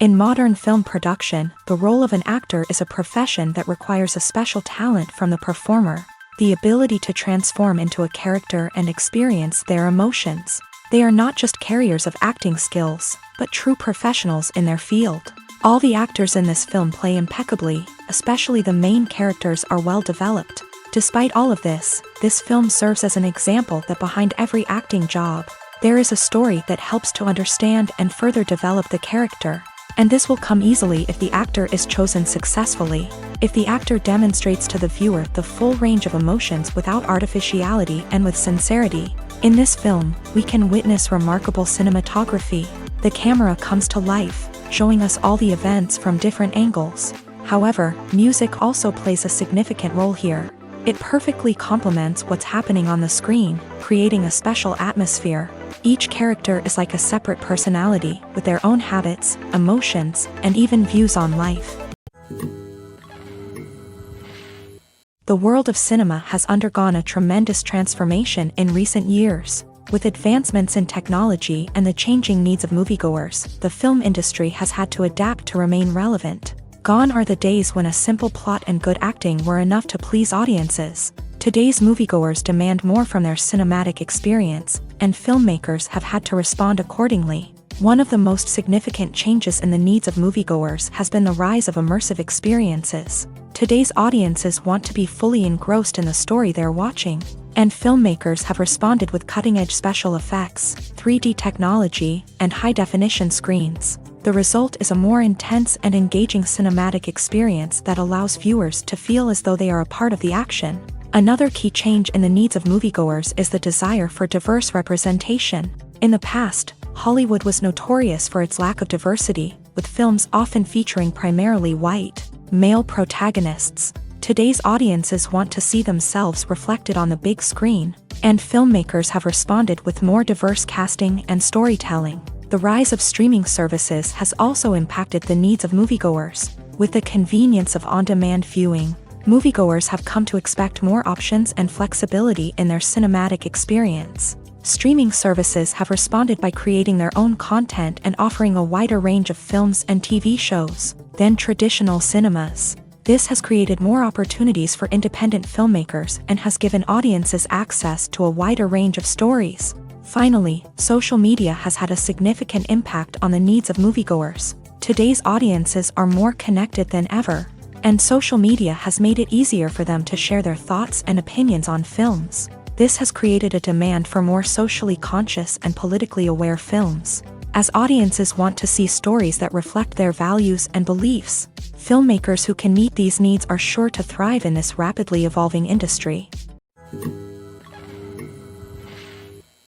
In modern film production, the role of an actor is a profession that requires a special talent from the performer, the ability to transform into a character and experience their emotions. They are not just carriers of acting skills, but true professionals in their field. All the actors in this film play impeccably, especially the main characters are well developed. Despite all of this film serves as an example that behind every acting job, there is a story that helps to understand and further develop the character. And this will come easily if the actor is chosen successfully. If the actor demonstrates to the viewer the full range of emotions without artificiality and with sincerity. In this film, we can witness remarkable cinematography. The camera comes to life, showing us all the events from different angles. However, music also plays a significant role here. It perfectly complements what's happening on the screen, creating a special atmosphere. Each character is like a separate personality, with their own habits, emotions, and even views on life. The world of cinema has undergone a tremendous transformation in recent years. With advancements in technology and the changing needs of moviegoers, the film industry has had to adapt to remain relevant. Gone are the days when a simple plot and good acting were enough to please audiences. Today's moviegoers demand more from their cinematic experience, and filmmakers have had to respond accordingly. One of the most significant changes in the needs of moviegoers has been the rise of immersive experiences. Today's audiences want to be fully engrossed in the story they're watching, and filmmakers have responded with cutting-edge special effects, 3D technology, and high-definition screens. The result is a more intense and engaging cinematic experience that allows viewers to feel as though they are a part of the action. Another key change in the needs of moviegoers is the desire for diverse representation. In the past, Hollywood was notorious for its lack of diversity, with films often featuring primarily white, male protagonists. Today's audiences want to see themselves reflected on the big screen, and filmmakers have responded with more diverse casting and storytelling. The rise of streaming services has also impacted the needs of moviegoers. With the convenience of on-demand viewing, moviegoers have come to expect more options and flexibility in their cinematic experience. Streaming services have responded by creating their own content and offering a wider range of films and TV shows than traditional cinemas. This has created more opportunities for independent filmmakers and has given audiences access to a wider range of stories. Finally, social media has had a significant impact on the needs of moviegoers. Today's audiences are more connected than ever, and social media has made it easier for them to share their thoughts and opinions on films. This has created a demand for more socially conscious and politically aware films. As audiences want to see stories that reflect their values and beliefs, filmmakers who can meet these needs are sure to thrive in this rapidly evolving industry.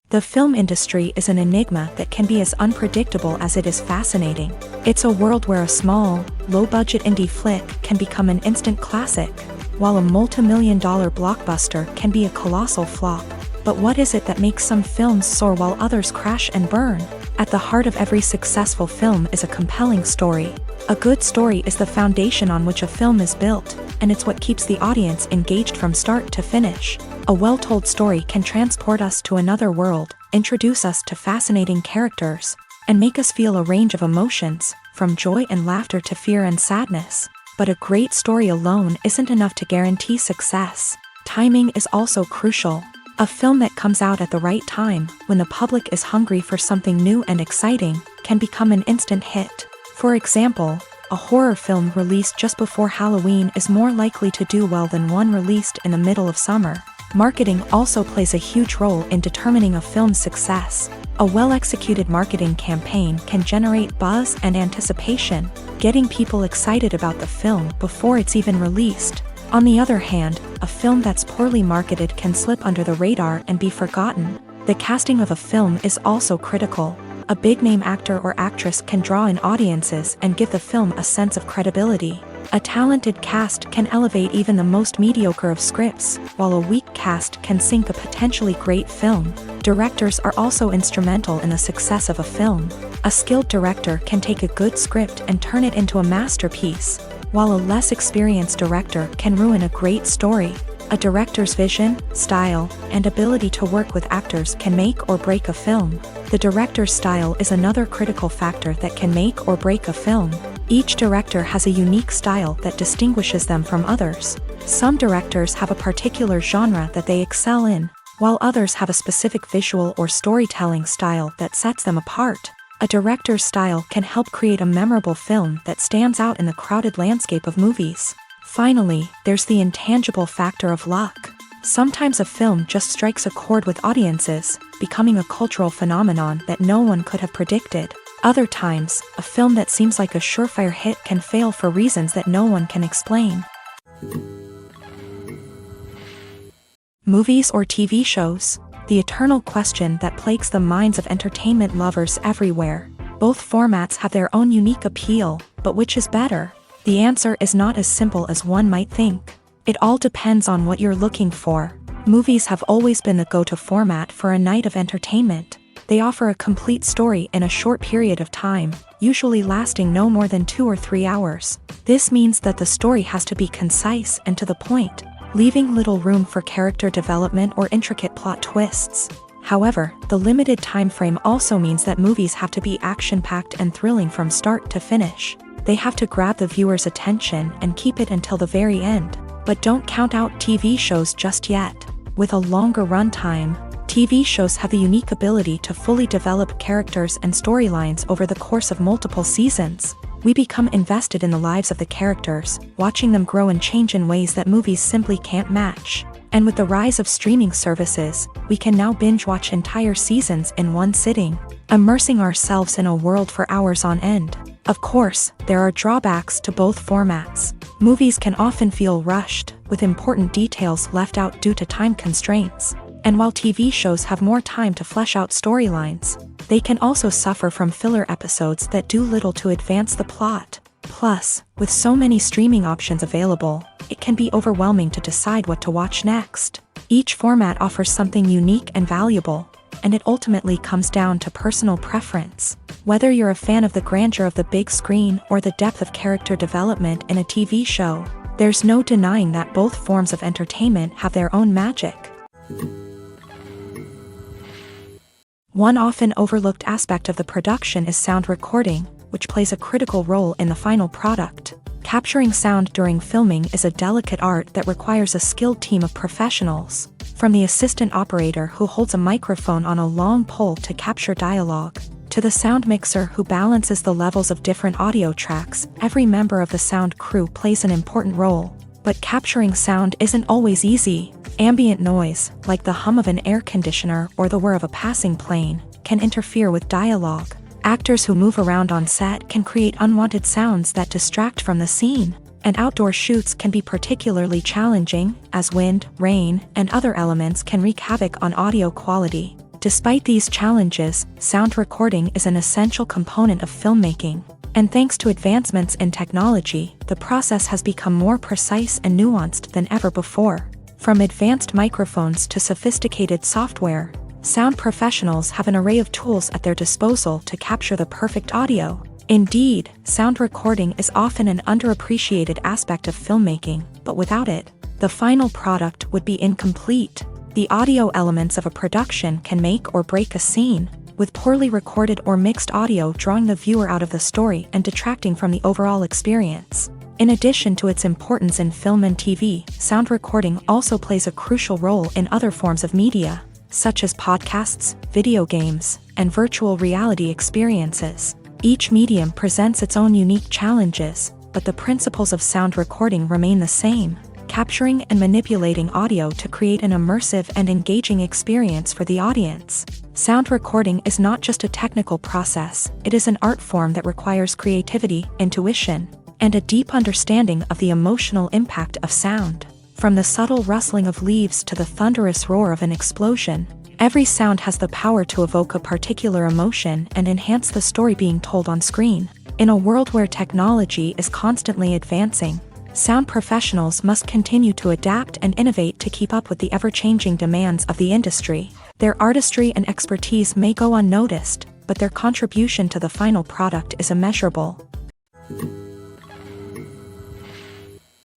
The film industry is an enigma that can be as unpredictable as it is fascinating. It's a world where a small, low-budget indie flick can become an instant classic, while a multi-million-dollar blockbuster can be a colossal flop. But what is it that makes some films soar while others crash and burn? At the heart of every successful film is a compelling story. A good story is the foundation on which a film is built, and it's what keeps the audience engaged from start to finish. A well-told story can transport us to another world, introduce us to fascinating characters, and make us feel a range of emotions, from joy and laughter to fear and sadness. But a great story alone isn't enough to guarantee success. Timing is also crucial. A film that comes out at the right time, when the public is hungry for something new and exciting, can become an instant hit. For example, a horror film released just before Halloween is more likely to do well than one released in the middle of summer. Marketing also plays a huge role in determining a film's success. A well-executed marketing campaign can generate buzz and anticipation, getting people excited about the film before it's even released. On the other hand, a film that's poorly marketed can slip under the radar and be forgotten. The casting of a film is also critical. A big-name actor or actress can draw in audiences and give the film a sense of credibility. A talented cast can elevate even the most mediocre of scripts, while a weak cast can sink a potentially great film. Directors are also instrumental in the success of a film. A skilled director can take a good script and turn it into a masterpiece, while a less experienced director can ruin a great story. A director's vision, style, and ability to work with actors can make or break a film. The director's style is another critical factor that can make or break a film. Each director has a unique style that distinguishes them from others. Some directors have a particular genre that they excel in, while others have a specific visual or storytelling style that sets them apart. A director's style can help create a memorable film that stands out in the crowded landscape of movies. Finally, there's the intangible factor of luck. Sometimes a film just strikes a chord with audiences, becoming a cultural phenomenon that no one could have predicted. Other times, a film that seems like a surefire hit can fail for reasons that no one can explain. Movies or TV shows? The eternal question that plagues the minds of entertainment lovers everywhere. Both formats have their own unique appeal, but which is better? The answer is not as simple as one might think. It all depends on what you're looking for. Movies have always been the go-to format for a night of entertainment. They offer a complete story in a short period of time, usually lasting no more than 2 or 3 hours. This means that the story has to be concise and to the point, leaving little room for character development or intricate plot twists. However, the limited time frame also means that movies have to be action-packed and thrilling from start to finish. They have to grab the viewer's attention and keep it until the very end. But don't count out TV shows just yet. With a longer runtime, TV shows have the unique ability to fully develop characters and storylines over the course of multiple seasons. We become invested in the lives of the characters, watching them grow and change in ways that movies simply can't match. And with the rise of streaming services, we can now binge-watch entire seasons in one sitting, immersing ourselves in a world for hours on end. Of course, there are drawbacks to both formats. Movies can often feel rushed, with important details left out due to time constraints. And while TV shows have more time to flesh out storylines, they can also suffer from filler episodes that do little to advance the plot. Plus, with so many streaming options available, it can be overwhelming to decide what to watch next. Each format offers something unique and valuable, and it ultimately comes down to personal preference. Whether you're a fan of the grandeur of the big screen or the depth of character development in a TV show, there's no denying that both forms of entertainment have their own magic. One often overlooked aspect of the production is sound recording, which plays a critical role in the final product. Capturing sound during filming is a delicate art that requires a skilled team of professionals. From the assistant operator who holds a microphone on a long pole to capture dialogue, to the sound mixer who balances the levels of different audio tracks, every member of the sound crew plays an important role. But capturing sound isn't always easy. Ambient noise, like the hum of an air conditioner or the whir of a passing plane, can interfere with dialogue. Actors who move around on set can create unwanted sounds that distract from the scene. And outdoor shoots can be particularly challenging, as wind, rain, and other elements can wreak havoc on audio quality. Despite these challenges, sound recording is an essential component of filmmaking. And thanks to advancements in technology, the process has become more precise and nuanced than ever before. From advanced microphones to sophisticated software, sound professionals have an array of tools at their disposal to capture the perfect audio. Indeed, sound recording is often an underappreciated aspect of filmmaking, but without it, the final product would be incomplete. The audio elements of a production can make or break a scene, with poorly recorded or mixed audio drawing the viewer out of the story and detracting from the overall experience. In addition to its importance in film and TV, sound recording also plays a crucial role in other forms of media, such as podcasts, video games, and virtual reality experiences. Each medium presents its own unique challenges, but the principles of sound recording remain the same, capturing and manipulating audio to create an immersive and engaging experience for the audience. Sound recording is not just a technical process, it is an art form that requires creativity, intuition, and a deep understanding of the emotional impact of sound. From the subtle rustling of leaves to the thunderous roar of an explosion, every sound has the power to evoke a particular emotion and enhance the story being told on screen. In a world where technology is constantly advancing, sound professionals must continue to adapt and innovate to keep up with the ever-changing demands of the industry. Their artistry and expertise may go unnoticed, but their contribution to the final product is immeasurable.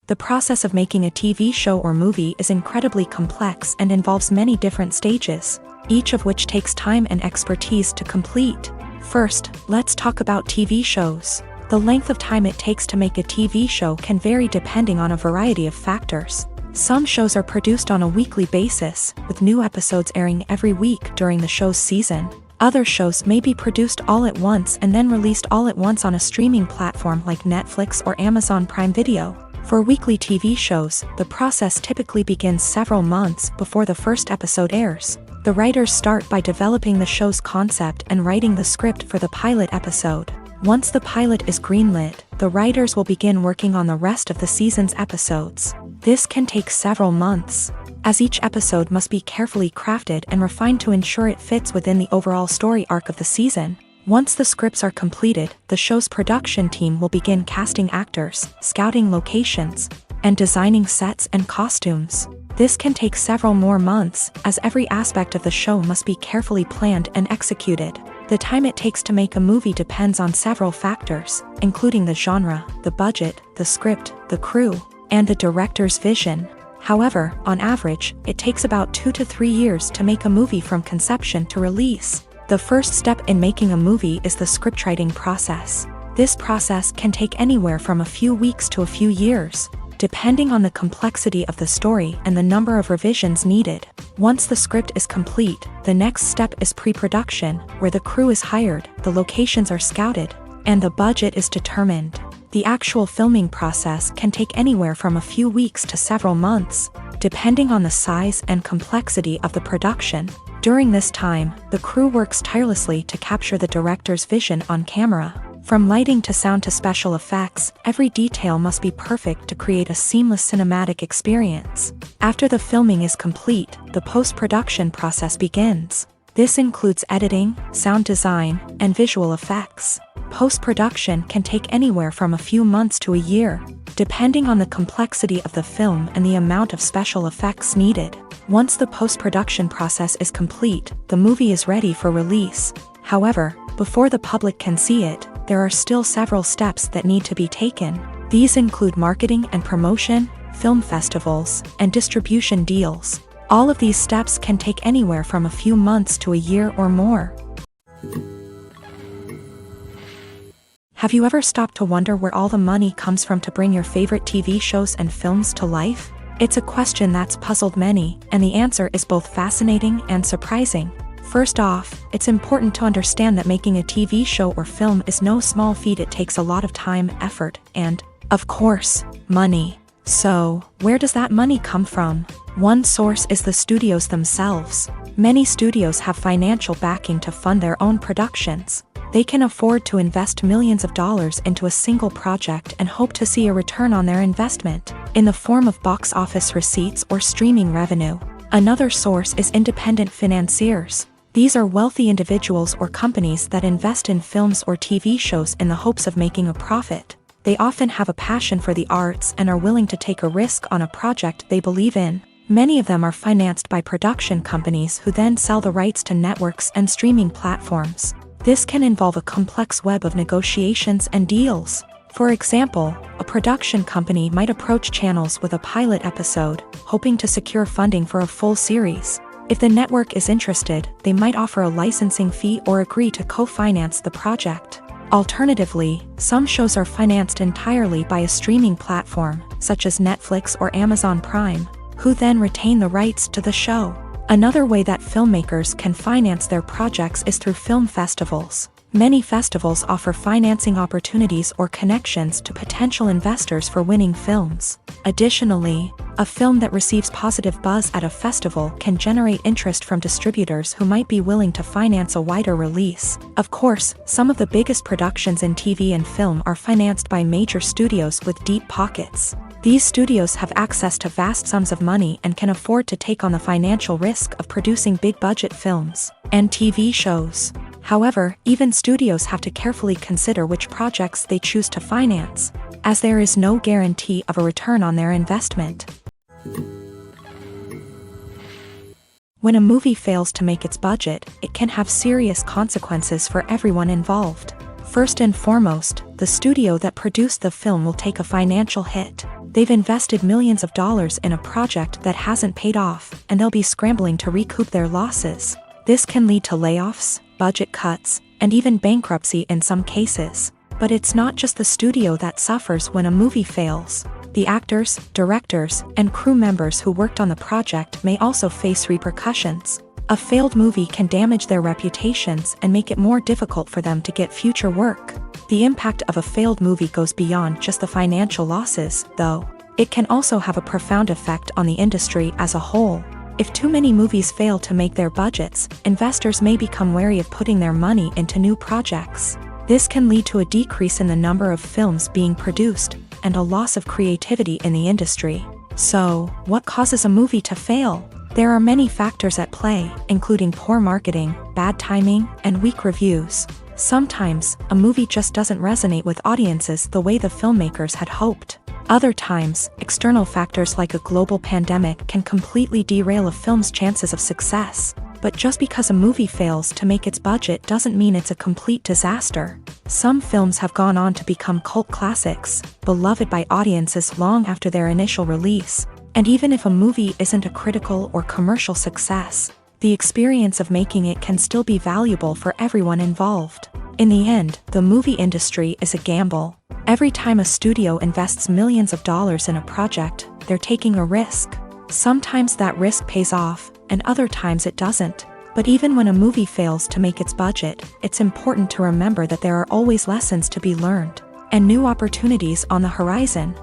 The process of making a TV show or movie is incredibly complex and involves many different stages, each of which takes time and expertise to complete. First, let's talk about TV shows. The length of time it takes to make a TV show can vary depending on a variety of factors. Some shows are produced on a weekly basis, with new episodes airing every week during the show's season. Other shows may be produced all at once and then released all at once on a streaming platform like Netflix or Amazon Prime Video. For weekly TV shows, the process typically begins several months before the first episode airs. The writers start by developing the show's concept and writing the script for the pilot episode. Once the pilot is greenlit, the writers will begin working on the rest of the season's episodes. This can take several months, as each episode must be carefully crafted and refined to ensure it fits within the overall story arc of the season. Once the scripts are completed, the show's production team will begin casting actors, scouting locations, and designing sets and costumes. This can take several more months, as every aspect of the show must be carefully planned and executed. The time it takes to make a movie depends on several factors, including the genre, the budget, the script, the crew, and the director's vision. However, on average, it takes about 2 to 3 years to make a movie from conception to release. The first step in making a movie is the scriptwriting process. This process can take anywhere from a few weeks to a few years, depending on the complexity of the story and the number of revisions needed. Once the script is complete, the next step is pre-production, where the crew is hired, the locations are scouted, and the budget is determined. The actual filming process can take anywhere from a few weeks to several months, depending on the size and complexity of the production. During this time, the crew works tirelessly to capture the director's vision on camera. From lighting to sound to special effects, every detail must be perfect to create a seamless cinematic experience. After the filming is complete, the post-production process begins. This includes editing, sound design, and visual effects. Post-production can take anywhere from a few months to a year, depending on the complexity of the film and the amount of special effects needed. Once the post-production process is complete, the movie is ready for release. However, before the public can see it, there are still several steps that need to be taken. These include marketing and promotion, film festivals, and distribution deals. All of these steps can take anywhere from a few months to a year or more. Have you ever stopped to wonder where all the money comes from to bring your favorite TV shows and films to life? It's a question that's puzzled many, and the answer is both fascinating and surprising. First off, it's important to understand that making a TV show or film is no small feat. It takes a lot of time, effort, and, of course, money. So, where does that money come from? One source is the studios themselves. Many studios have financial backing to fund their own productions. They can afford to invest millions of dollars into a single project and hope to see a return on their investment, in the form of box office receipts or streaming revenue. Another source is independent financiers. These are wealthy individuals or companies that invest in films or TV shows in the hopes of making a profit. They often have a passion for the arts and are willing to take a risk on a project they believe in. Many of them are financed by production companies who then sell the rights to networks and streaming platforms. This can involve a complex web of negotiations and deals. For example, a production company might approach channels with a pilot episode, hoping to secure funding for a full series. If the network is interested, they might offer a licensing fee or agree to co-finance the project. Alternatively, some shows are financed entirely by a streaming platform, such as Netflix or Amazon Prime, who then retain the rights to the show. Another way that filmmakers can finance their projects is through film festivals. Many festivals offer financing opportunities or connections to potential investors for winning films. Additionally, a film that receives positive buzz at a festival can generate interest from distributors who might be willing to finance a wider release. Of course, some of the biggest productions in TV and film are financed by major studios with deep pockets. These studios have access to vast sums of money and can afford to take on the financial risk of producing big-budget films and TV shows. However, even studios have to carefully consider which projects they choose to finance, as there is no guarantee of a return on their investment. When a movie fails to make its budget, it can have serious consequences for everyone involved. First and foremost, the studio that produced the film will take a financial hit. They've invested millions of dollars in a project that hasn't paid off, and they'll be scrambling to recoup their losses. This can lead to layoffs, budget cuts, and even bankruptcy in some cases. But it's not just the studio that suffers when a movie fails. The actors, directors, and crew members who worked on the project may also face repercussions. A failed movie can damage their reputations and make it more difficult for them to get future work. The impact of a failed movie goes beyond just the financial losses, though. It can also have a profound effect on the industry as a whole. If too many movies fail to make their budgets, investors may become wary of putting their money into new projects. This can lead to a decrease in the number of films being produced, and a loss of creativity in the industry. So, what causes a movie to fail? There are many factors at play, including poor marketing, bad timing, and weak reviews. Sometimes, a movie just doesn't resonate with audiences the way the filmmakers had hoped. Other times, external factors like a global pandemic can completely derail a film's chances of success. But just because a movie fails to make its budget doesn't mean it's a complete disaster. Some films have gone on to become cult classics, beloved by audiences long after their initial release. And even if a movie isn't a critical or commercial success, the experience of making it can still be valuable for everyone involved. In the end, the movie industry is a gamble. Every time a studio invests millions of dollars in a project, they're taking a risk. Sometimes that risk pays off, and other times it doesn't. But even when a movie fails to make its budget, it's important to remember that there are always lessons to be learned, and new opportunities on the horizon.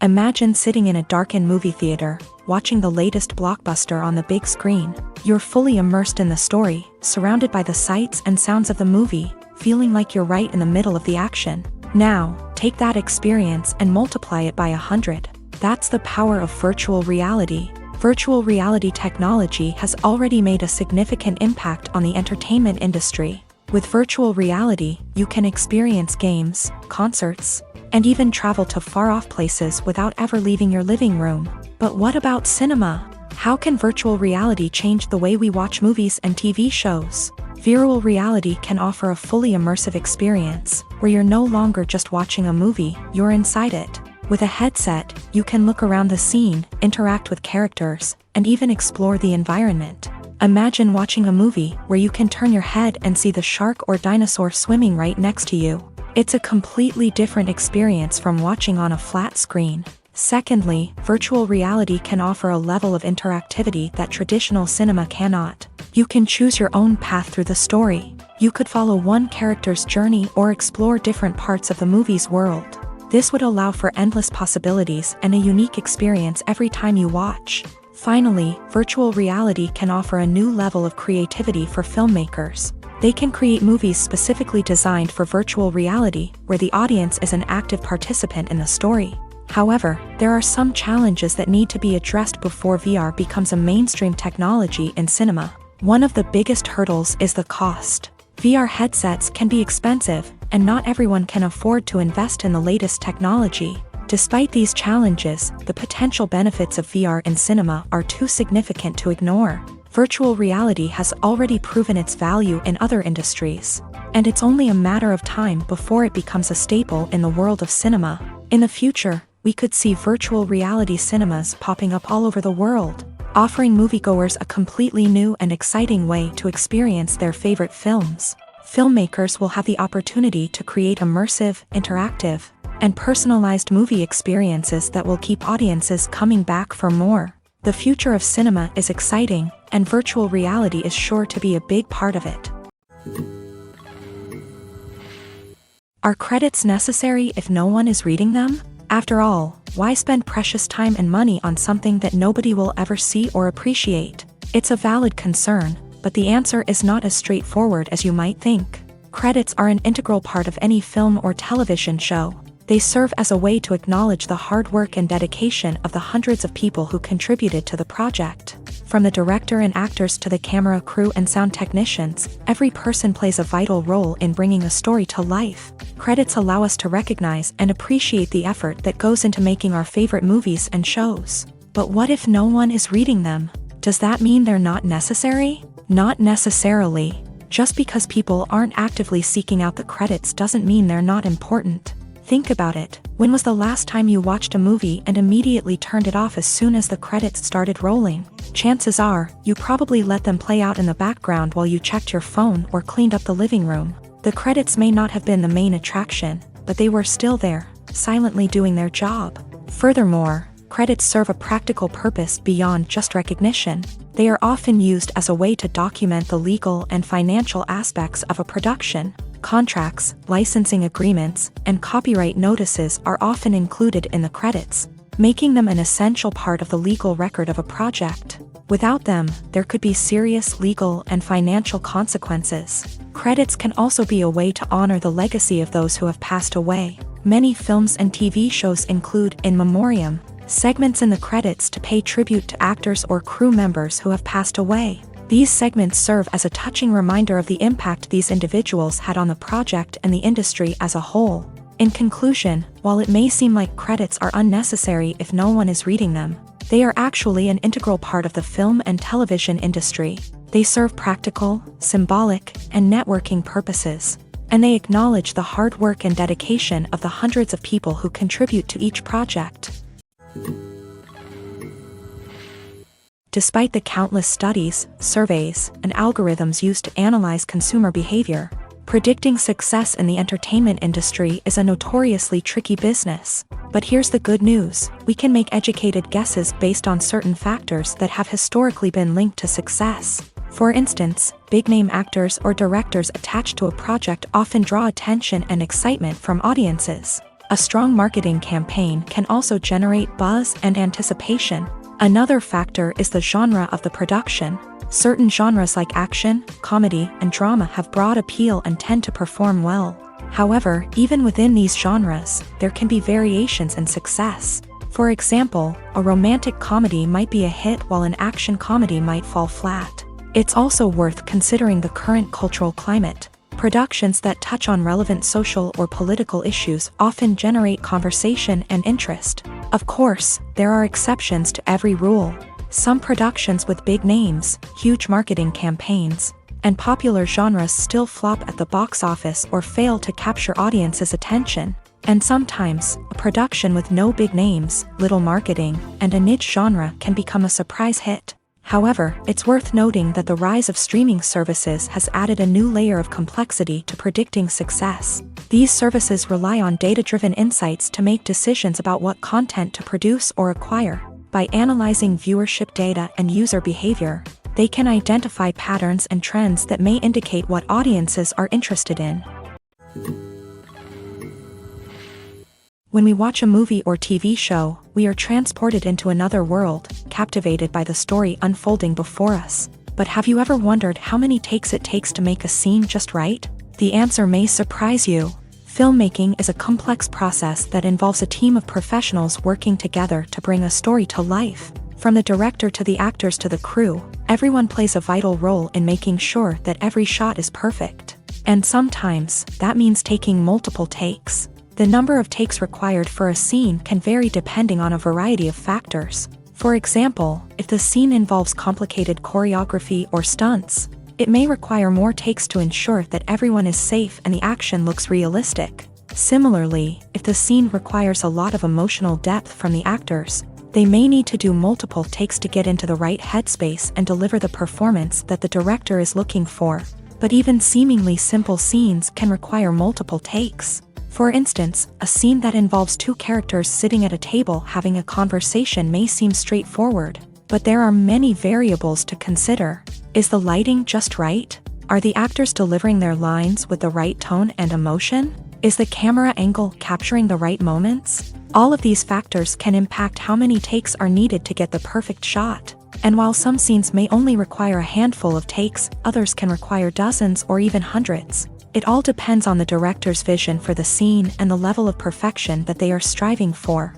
Imagine sitting in a darkened movie theater, watching the latest blockbuster on the big screen. You're fully immersed in the story, surrounded by the sights and sounds of the movie, feeling like you're right in the middle of the action. Now, take that experience and multiply it by 100. That's the power of virtual reality. Virtual reality technology has already made a significant impact on the entertainment industry. With virtual reality, you can experience games, concerts, and even travel to far-off places without ever leaving your living room. But what about cinema? How can virtual reality change the way we watch movies and TV shows? Virtual reality can offer a fully immersive experience, where you're no longer just watching a movie, you're inside it. With a headset, you can look around the scene, interact with characters, and even explore the environment. Imagine watching a movie where you can turn your head and see the shark or dinosaur swimming right next to you. It's a completely different experience from watching on a flat screen. Secondly, virtual reality can offer a level of interactivity that traditional cinema cannot. You can choose your own path through the story. You could follow one character's journey or explore different parts of the movie's world. This would allow for endless possibilities and a unique experience every time you watch. Finally, virtual reality can offer a new level of creativity for filmmakers. They can create movies specifically designed for virtual reality, where the audience is an active participant in the story. However, there are some challenges that need to be addressed before VR becomes a mainstream technology in cinema. One of the biggest hurdles is the cost. VR headsets can be expensive, and not everyone can afford to invest in the latest technology. Despite these challenges, the potential benefits of VR in cinema are too significant to ignore. Virtual reality has already proven its value in other industries, and it's only a matter of time before it becomes a staple in the world of cinema. In the future, we could see virtual reality cinemas popping up all over the world, offering moviegoers a completely new and exciting way to experience their favorite films. Filmmakers will have the opportunity to create immersive, interactive, and personalized movie experiences that will keep audiences coming back for more. The future of cinema is exciting, and virtual reality is sure to be a big part of it. Are credits necessary if no one is reading them? After all, why spend precious time and money on something that nobody will ever see or appreciate? It's a valid concern, but the answer is not as straightforward as you might think. Credits are an integral part of any film or television show. They serve as a way to acknowledge the hard work and dedication of the hundreds of people who contributed to the project. From the director and actors to the camera crew and sound technicians, every person plays a vital role in bringing a story to life. Credits allow us to recognize and appreciate the effort that goes into making our favorite movies and shows. But what if no one is reading them? Does that mean they're not necessary? Not necessarily. Just because people aren't actively seeking out the credits doesn't mean they're not important. Think about it. When was the last time you watched a movie and immediately turned it off as soon as the credits started rolling? Chances are, you probably let them play out in the background while you checked your phone or cleaned up the living room. The credits may not have been the main attraction, but they were still there, silently doing their job. Furthermore, credits serve a practical purpose beyond just recognition. They are often used as a way to document the legal and financial aspects of a production. Contracts, licensing agreements, and copyright notices are often included in the credits, making them an essential part of the legal record of a project. Without them, there could be serious legal and financial consequences. Credits can also be a way to honor the legacy of those who have passed away. Many films and TV shows include in memoriam segments in the credits to pay tribute to actors or crew members who have passed away. These segments serve as a touching reminder of the impact these individuals had on the project and the industry as a whole. In conclusion, while it may seem like credits are unnecessary if no one is reading them, they are actually an integral part of the film and television industry. They serve practical, symbolic, and networking purposes, and they acknowledge the hard work and dedication of the hundreds of people who contribute to each project. Despite the countless studies, surveys, and algorithms used to analyze consumer behavior, predicting success in the entertainment industry is a notoriously tricky business. But here's the good news: we can make educated guesses based on certain factors that have historically been linked to success. For instance, big-name actors or directors attached to a project often draw attention and excitement from audiences. A strong marketing campaign can also generate buzz and anticipation. Another factor is the genre of the production. Certain genres like action, comedy, and drama have broad appeal and tend to perform well. However, even within these genres, there can be variations in success. For example, a romantic comedy might be a hit while an action comedy might fall flat. It's also worth considering the current cultural climate. Productions that touch on relevant social or political issues often generate conversation and interest. Of course, there are exceptions to every rule. Some productions with big names, huge marketing campaigns, and popular genres still flop at the box office or fail to capture audiences' attention. And sometimes, a production with no big names, little marketing, and a niche genre can become a surprise hit. However, it's worth noting that the rise of streaming services has added a new layer of complexity to predicting success. These services rely on data-driven insights to make decisions about what content to produce or acquire. By analyzing viewership data and user behavior, they can identify patterns and trends that may indicate what audiences are interested in. When we watch a movie or TV show, we are transported into another world, captivated by the story unfolding before us. But have you ever wondered how many takes it takes to make a scene just right? The answer may surprise you. Filmmaking is a complex process that involves a team of professionals working together to bring a story to life. From the director to the actors to the crew, everyone plays a vital role in making sure that every shot is perfect. And sometimes, that means taking multiple takes. The number of takes required for a scene can vary depending on a variety of factors. For example, if the scene involves complicated choreography or stunts, it may require more takes to ensure that everyone is safe and the action looks realistic. Similarly, if the scene requires a lot of emotional depth from the actors, they may need to do multiple takes to get into the right headspace and deliver the performance that the director is looking for. But even seemingly simple scenes can require multiple takes. For instance, a scene that involves two characters sitting at a table having a conversation may seem straightforward, but there are many variables to consider. Is the lighting just right? Are the actors delivering their lines with the right tone and emotion? Is the camera angle capturing the right moments? All of these factors can impact how many takes are needed to get the perfect shot. And while some scenes may only require a handful of takes, others can require dozens or even hundreds. It all depends on the director's vision for the scene and the level of perfection that they are striving for.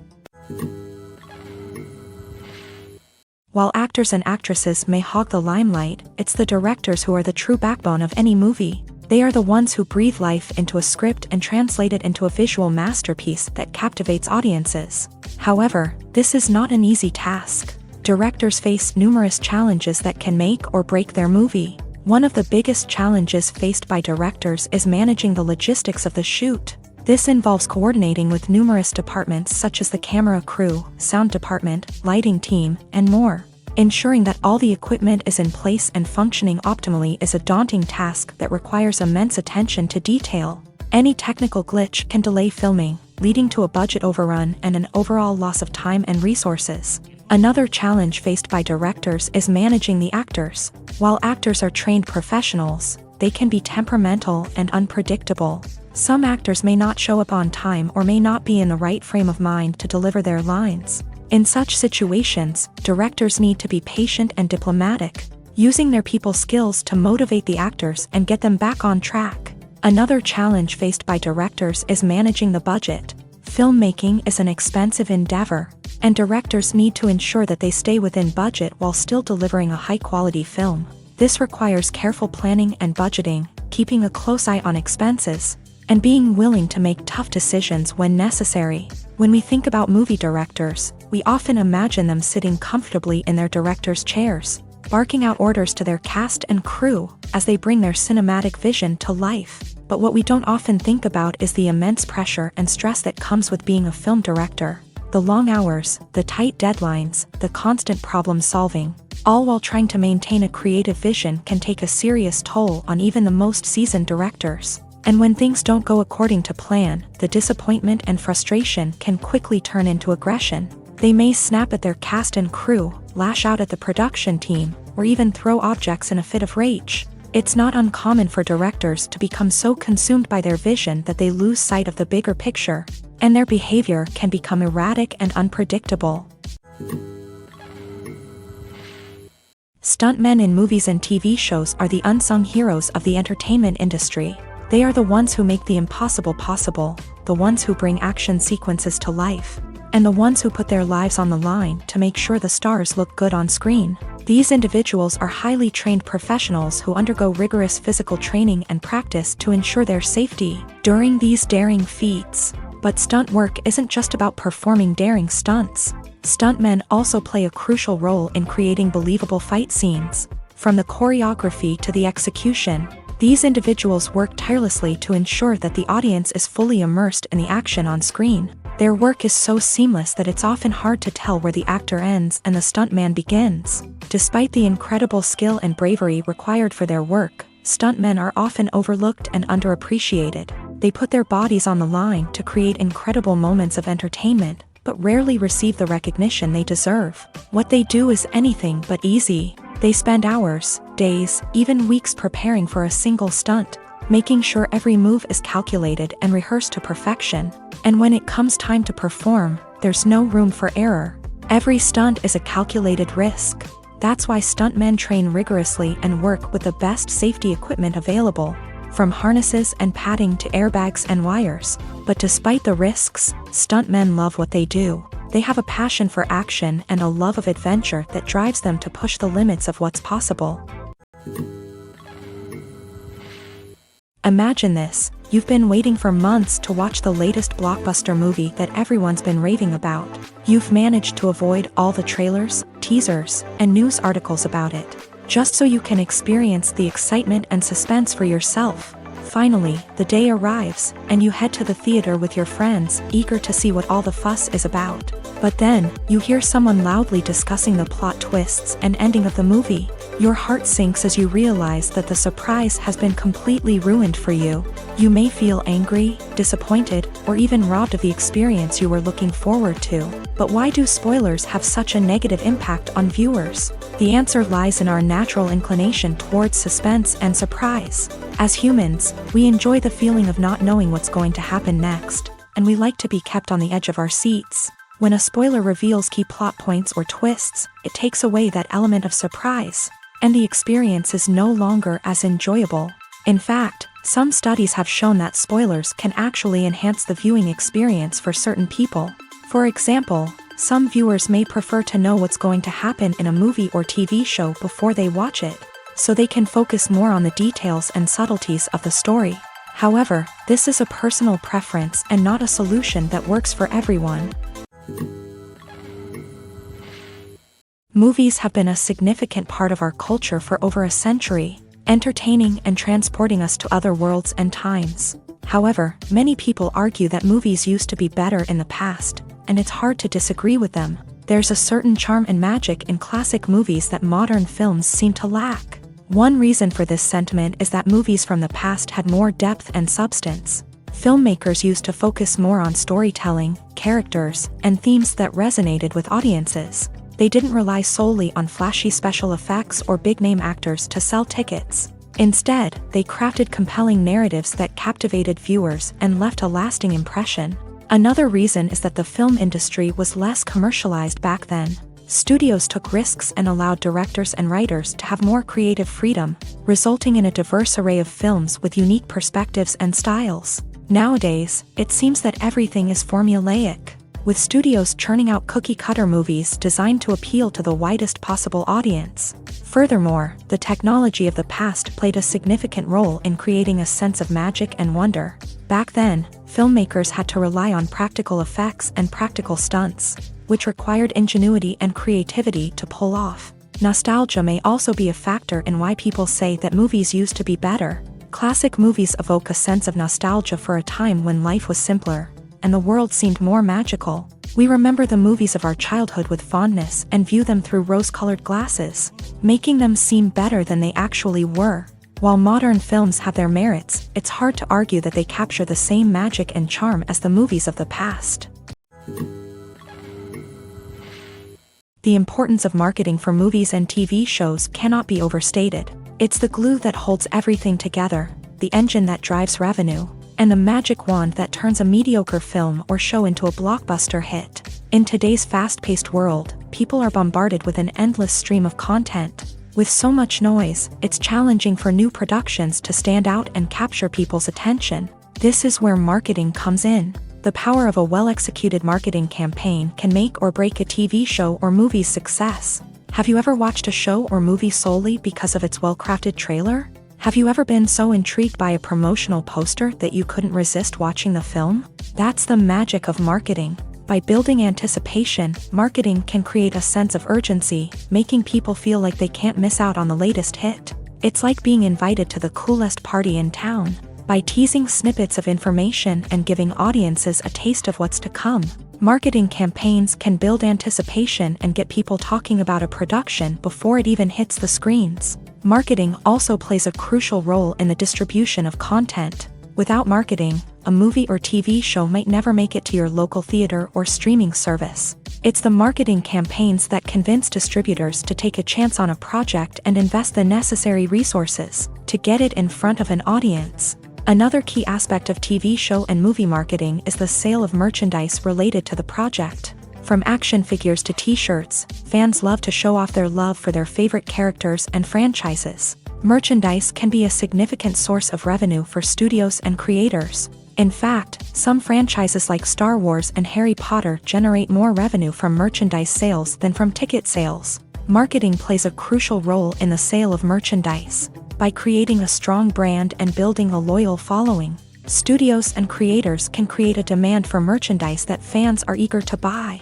While actors and actresses may hog the limelight, it's the directors who are the true backbone of any movie. They are the ones who breathe life into a script and translate it into a visual masterpiece that captivates audiences. However, this is not an easy task. Directors face numerous challenges that can make or break their movie. One of the biggest challenges faced by directors is managing the logistics of the shoot. This involves coordinating with numerous departments such as the camera crew, sound department, lighting team, and more. Ensuring that all the equipment is in place and functioning optimally is a daunting task that requires immense attention to detail. Any technical glitch can delay filming, leading to a budget overrun and an overall loss of time and resources. Another challenge faced by directors is managing the actors. While actors are trained professionals, they can be temperamental and unpredictable. Some actors may not show up on time or may not be in the right frame of mind to deliver their lines. In such situations, directors need to be patient and diplomatic, using their people skills to motivate the actors and get them back on track. Another challenge faced by directors is managing the budget. Filmmaking is an expensive endeavor, and directors need to ensure that they stay within budget while still delivering a high-quality film. This requires careful planning and budgeting, keeping a close eye on expenses, and being willing to make tough decisions when necessary. When we think about movie directors, we often imagine them sitting comfortably in their director's chairs, barking out orders to their cast and crew as they bring their cinematic vision to life. But what we don't often think about is the immense pressure and stress that comes with being a film director. The long hours, the tight deadlines, the constant problem solving, all while trying to maintain a creative vision can take a serious toll on even the most seasoned directors. And when things don't go according to plan, the disappointment and frustration can quickly turn into aggression. They may snap at their cast and crew, lash out at the production team, or even throw objects in a fit of rage. It's not uncommon for directors to become so consumed by their vision that they lose sight of the bigger picture, and their behavior can become erratic and unpredictable. Stuntmen in movies and TV shows are the unsung heroes of the entertainment industry. They are the ones who make the impossible possible, the ones who bring action sequences to life, and the ones who put their lives on the line to make sure the stars look good on screen. These individuals are highly trained professionals who undergo rigorous physical training and practice to ensure their safety during these daring feats. But stunt work isn't just about performing daring stunts. Stuntmen also play a crucial role in creating believable fight scenes. From the choreography to the execution, these individuals work tirelessly to ensure that the audience is fully immersed in the action on screen. Their work is so seamless that it's often hard to tell where the actor ends and the stuntman begins. Despite the incredible skill and bravery required for their work, stuntmen are often overlooked and underappreciated. They put their bodies on the line to create incredible moments of entertainment, but rarely receive the recognition they deserve. What they do is anything but easy. They spend hours, days, even weeks preparing for a single stunt, making sure every move is calculated and rehearsed to perfection. And when it comes time to perform, there's no room for error. Every stunt is a calculated risk. That's why stuntmen train rigorously and work with the best safety equipment available, from harnesses and padding to airbags and wires. But despite the risks, stuntmen love what they do. They have a passion for action and a love of adventure that drives them to push the limits of what's possible. Imagine this: you've been waiting for months to watch the latest blockbuster movie that everyone's been raving about. You've managed to avoid all the trailers, teasers, and news articles about it, just so you can experience the excitement and suspense for yourself. Finally, the day arrives, and you head to the theater with your friends, eager to see what all the fuss is about. But then, you hear someone loudly discussing the plot twists and ending of the movie. Your heart sinks as you realize that the surprise has been completely ruined for you. You may feel angry, disappointed, or even robbed of the experience you were looking forward to. But why do spoilers have such a negative impact on viewers? The answer lies in our natural inclination towards suspense and surprise. As humans, we enjoy the feeling of not knowing what's going to happen next, and we like to be kept on the edge of our seats. When a spoiler reveals key plot points or twists, it takes away that element of surprise, and the experience is no longer as enjoyable. In fact, some studies have shown that spoilers can actually enhance the viewing experience for certain people. For example, some viewers may prefer to know what's going to happen in a movie or TV show before they watch it, so they can focus more on the details and subtleties of the story. However, this is a personal preference and not a solution that works for everyone. Movies have been a significant part of our culture for over a century, entertaining and transporting us to other worlds and times. However, many people argue that movies used to be better in the past, and it's hard to disagree with them. There's a certain charm and magic in classic movies that modern films seem to lack. One reason for this sentiment is that movies from the past had more depth and substance. Filmmakers used to focus more on storytelling, characters, and themes that resonated with audiences. They didn't rely solely on flashy special effects or big-name actors to sell tickets. Instead, they crafted compelling narratives that captivated viewers and left a lasting impression. Another reason is that the film industry was less commercialized back then. Studios took risks and allowed directors and writers to have more creative freedom, resulting in a diverse array of films with unique perspectives and styles. Nowadays, it seems that everything is formulaic, with studios churning out cookie-cutter movies designed to appeal to the widest possible audience. Furthermore, the technology of the past played a significant role in creating a sense of magic and wonder. Back then, filmmakers had to rely on practical effects and practical stunts, which required ingenuity and creativity to pull off. Nostalgia may also be a factor in why people say that movies used to be better. Classic movies evoke a sense of nostalgia for a time when life was simpler, and the world seemed more magical. We remember the movies of our childhood with fondness and view them through rose-colored glasses, making them seem better than they actually were. While modern films have their merits, it's hard to argue that they capture the same magic and charm as the movies of the past. The importance of marketing for movies and TV shows cannot be overstated. It's the glue that holds everything together, the engine that drives revenue, and the magic wand that turns a mediocre film or show into a blockbuster hit. In today's fast-paced world, people are bombarded with an endless stream of content. With so much noise, it's challenging for new productions to stand out and capture people's attention. This is where marketing comes in. The power of a well-executed marketing campaign can make or break a TV show or movie's success. Have you ever watched a show or movie solely because of its well-crafted trailer? Have you ever been so intrigued by a promotional poster that you couldn't resist watching the film? That's the magic of marketing. By building anticipation, marketing can create a sense of urgency, making people feel like they can't miss out on the latest hit. It's like being invited to the coolest party in town. By teasing snippets of information and giving audiences a taste of what's to come, marketing campaigns can build anticipation and get people talking about a production before it even hits the screens. Marketing also plays a crucial role in the distribution of content. Without marketing, a movie or TV show might never make it to your local theater or streaming service. It's the marketing campaigns that convince distributors to take a chance on a project and invest the necessary resources to get it in front of an audience. Another key aspect of TV show and movie marketing is the sale of merchandise related to the project. From action figures to t-shirts, fans love to show off their love for their favorite characters and franchises. Merchandise can be a significant source of revenue for studios and creators. In fact, some franchises like Star Wars and Harry Potter generate more revenue from merchandise sales than from ticket sales. Marketing plays a crucial role in the sale of merchandise. By creating a strong brand and building a loyal following, studios and creators can create a demand for merchandise that fans are eager to buy.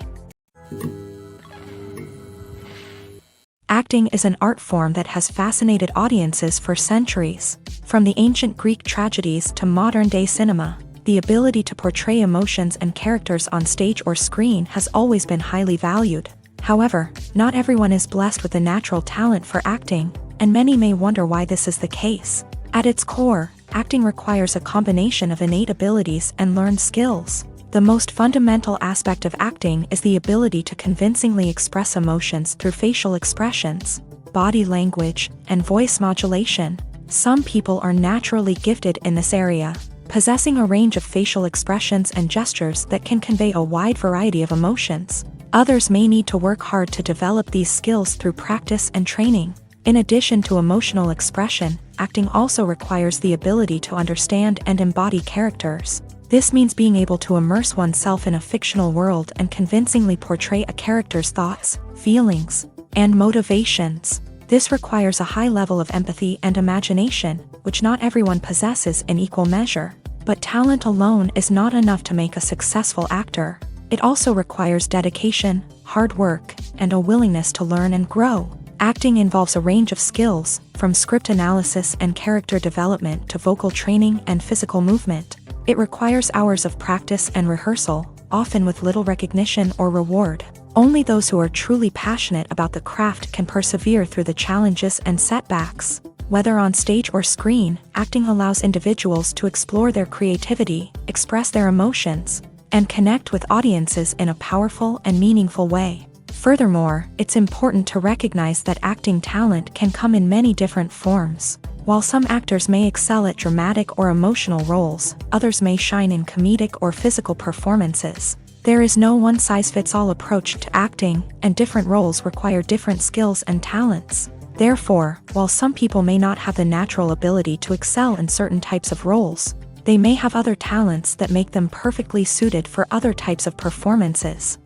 Acting is an art form that has fascinated audiences for centuries. From the ancient Greek tragedies to modern-day cinema, the ability to portray emotions and characters on stage or screen has always been highly valued. However, not everyone is blessed with a natural talent for acting, and many may wonder why this is the case. At its core, acting requires a combination of innate abilities and learned skills. The most fundamental aspect of acting is the ability to convincingly express emotions through facial expressions, body language, and voice modulation. Some people are naturally gifted in this area, possessing a range of facial expressions and gestures that can convey a wide variety of emotions. Others may need to work hard to develop these skills through practice and training. In addition to emotional expression, acting also requires the ability to understand and embody characters. This means being able to immerse oneself in a fictional world and convincingly portray a character's thoughts, feelings, and motivations. This requires a high level of empathy and imagination, which not everyone possesses in equal measure. But talent alone is not enough to make a successful actor. It also requires dedication, hard work, and a willingness to learn and grow. Acting involves a range of skills, from script analysis and character development to vocal training and physical movement. It requires hours of practice and rehearsal, often with little recognition or reward. Only those who are truly passionate about the craft can persevere through the challenges and setbacks. Whether on stage or screen, acting allows individuals to explore their creativity, express their emotions, and connect with audiences in a powerful and meaningful way. Furthermore, it's important to recognize that acting talent can come in many different forms. While some actors may excel at dramatic or emotional roles, others may shine in comedic or physical performances. There is no one-size-fits-all approach to acting, and different roles require different skills and talents. Therefore, while some people may not have the natural ability to excel in certain types of roles, they may have other talents that make them perfectly suited for other types of performances.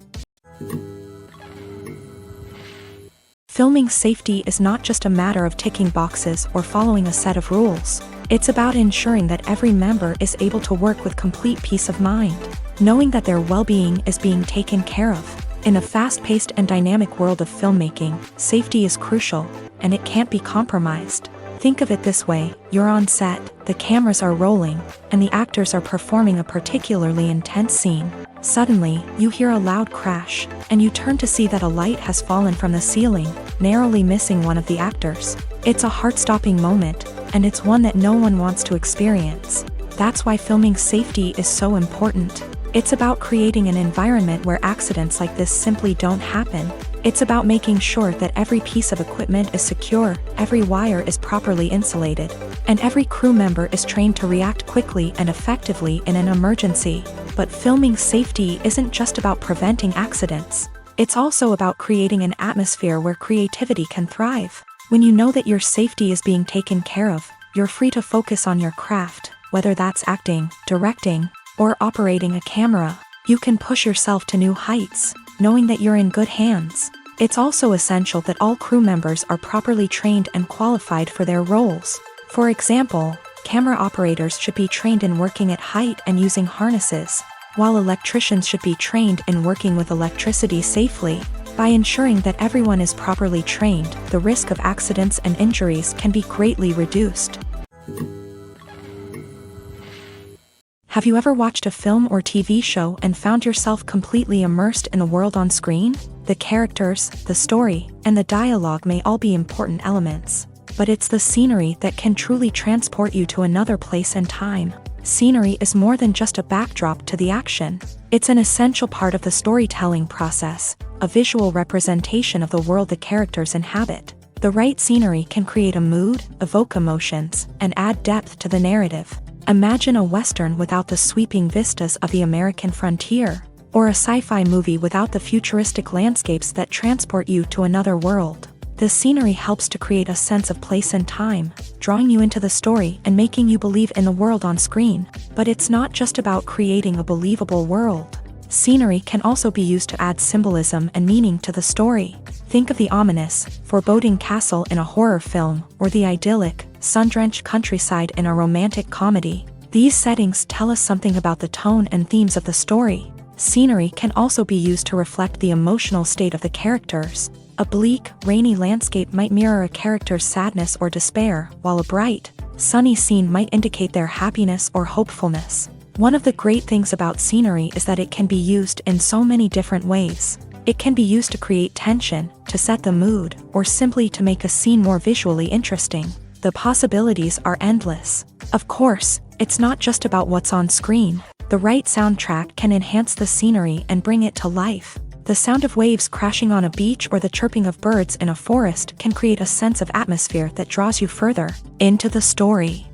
Filming safety is not just a matter of ticking boxes or following a set of rules. It's about ensuring that every member is able to work with complete peace of mind, knowing that their well-being is being taken care of. In a fast-paced and dynamic world of filmmaking, safety is crucial, and it can't be compromised. Think of it this way: you're on set, the cameras are rolling, and the actors are performing a particularly intense scene. Suddenly, you hear a loud crash, and you turn to see that a light has fallen from the ceiling, narrowly missing one of the actors. It's a heart-stopping moment, and it's one that no one wants to experience. That's why filming safety is so important. It's about creating an environment where accidents like this simply don't happen. It's about making sure that every piece of equipment is secure, every wire is properly insulated, and every crew member is trained to react quickly and effectively in an emergency. But filming safety isn't just about preventing accidents. It's also about creating an atmosphere where creativity can thrive. When you know that your safety is being taken care of, you're free to focus on your craft, whether that's acting, directing, or operating a camera. You can push yourself to new heights, knowing that you're in good hands. It's also essential that all crew members are properly trained and qualified for their roles. For example, camera operators should be trained in working at height and using harnesses, while electricians should be trained in working with electricity safely. By ensuring that everyone is properly trained, the risk of accidents and injuries can be greatly reduced. Have you ever watched a film or TV show and found yourself completely immersed in the world on screen? The characters, the story, and the dialogue may all be important elements, but it's the scenery that can truly transport you to another place and time. Scenery is more than just a backdrop to the action. It's an essential part of the storytelling process, a visual representation of the world the characters inhabit. The right scenery can create a mood, evoke emotions, and add depth to the narrative. Imagine a Western without the sweeping vistas of the American frontier, or a sci-fi movie without the futuristic landscapes that transport you to another world. The scenery helps to create a sense of place and time, drawing you into the story and making you believe in the world on screen. But it's not just about creating a believable world. Scenery can also be used to add symbolism and meaning to the story. Think of the ominous, foreboding castle in a horror film, or the idyllic, sun-drenched countryside in a romantic comedy. These settings tell us something about the tone and themes of the story. Scenery can also be used to reflect the emotional state of the characters. A bleak, rainy landscape might mirror a character's sadness or despair, while a bright, sunny scene might indicate their happiness or hopefulness. One of the great things about scenery is that it can be used in so many different ways. It can be used to create tension, to set the mood, or simply to make a scene more visually interesting. The possibilities are endless. Of course, it's not just about what's on screen. The right soundtrack can enhance the scenery and bring it to life. The sound of waves crashing on a beach or the chirping of birds in a forest can create a sense of atmosphere that draws you further into the story.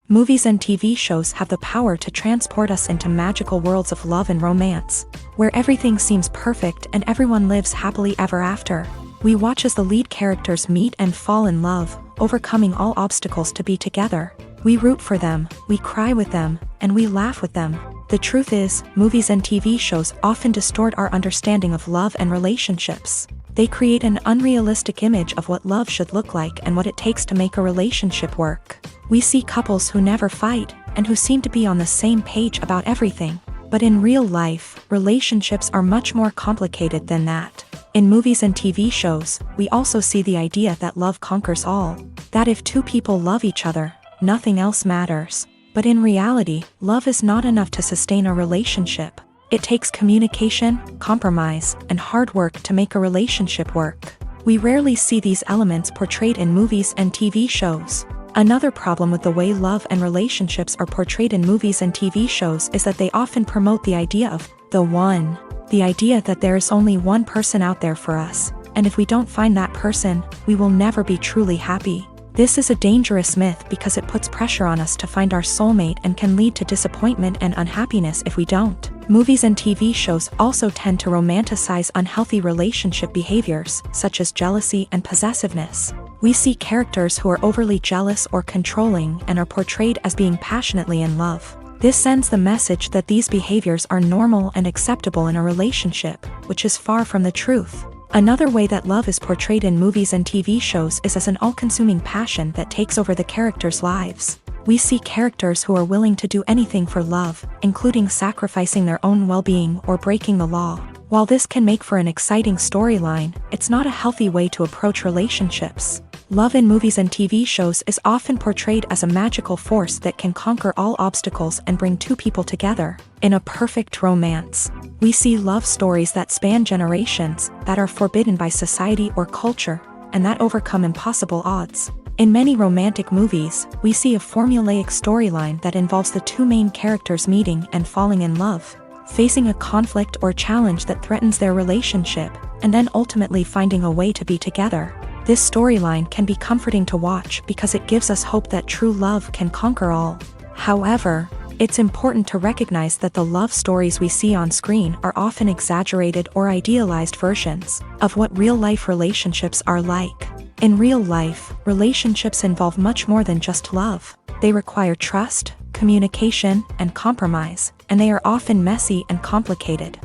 Movies and TV shows have the power to transport us into magical worlds of love and romance, where everything seems perfect and everyone lives happily ever after. We watch as the lead characters meet and fall in love, overcoming all obstacles to be together. We root for them, we cry with them, and we laugh with them. The truth is, movies and TV shows often distort our understanding of love and relationships. They create an unrealistic image of what love should look like and what it takes to make a relationship work. We see couples who never fight, and who seem to be on the same page about everything. But in real life, relationships are much more complicated than that. In movies and TV shows, we also see the idea that love conquers all. That if two people love each other, nothing else matters. But in reality, love is not enough to sustain a relationship. It takes communication, compromise, and hard work to make a relationship work. We rarely see these elements portrayed in movies and TV shows. Another problem with the way love and relationships are portrayed in movies and TV shows is that they often promote the idea of the one. The idea that there is only one person out there for us, and if we don't find that person, we will never be truly happy. This is a dangerous myth because it puts pressure on us to find our soulmate and can lead to disappointment and unhappiness if we don't. Movies and TV shows also tend to romanticize unhealthy relationship behaviors, such as jealousy and possessiveness. We see characters who are overly jealous or controlling and are portrayed as being passionately in love. This sends the message that these behaviors are normal and acceptable in a relationship, which is far from the truth. Another way that love is portrayed in movies and TV shows is as an all-consuming passion that takes over the characters' lives. We see characters who are willing to do anything for love, including sacrificing their own well-being or breaking the law. While this can make for an exciting storyline, it's not a healthy way to approach relationships. Love in movies and TV shows is often portrayed as a magical force that can conquer all obstacles and bring two people together. In a perfect romance, we see love stories that span generations, that are forbidden by society or culture, and that overcome impossible odds. In many romantic movies, we see a formulaic storyline that involves the two main characters meeting and falling in love, facing a conflict or challenge that threatens their relationship, and then ultimately finding a way to be together. This storyline can be comforting to watch because it gives us hope that true love can conquer all. However, it's important to recognize that the love stories we see on screen are often exaggerated or idealized versions of what real-life relationships are like. In real life, relationships involve much more than just love. They require trust, communication, and compromise, and they are often messy and complicated.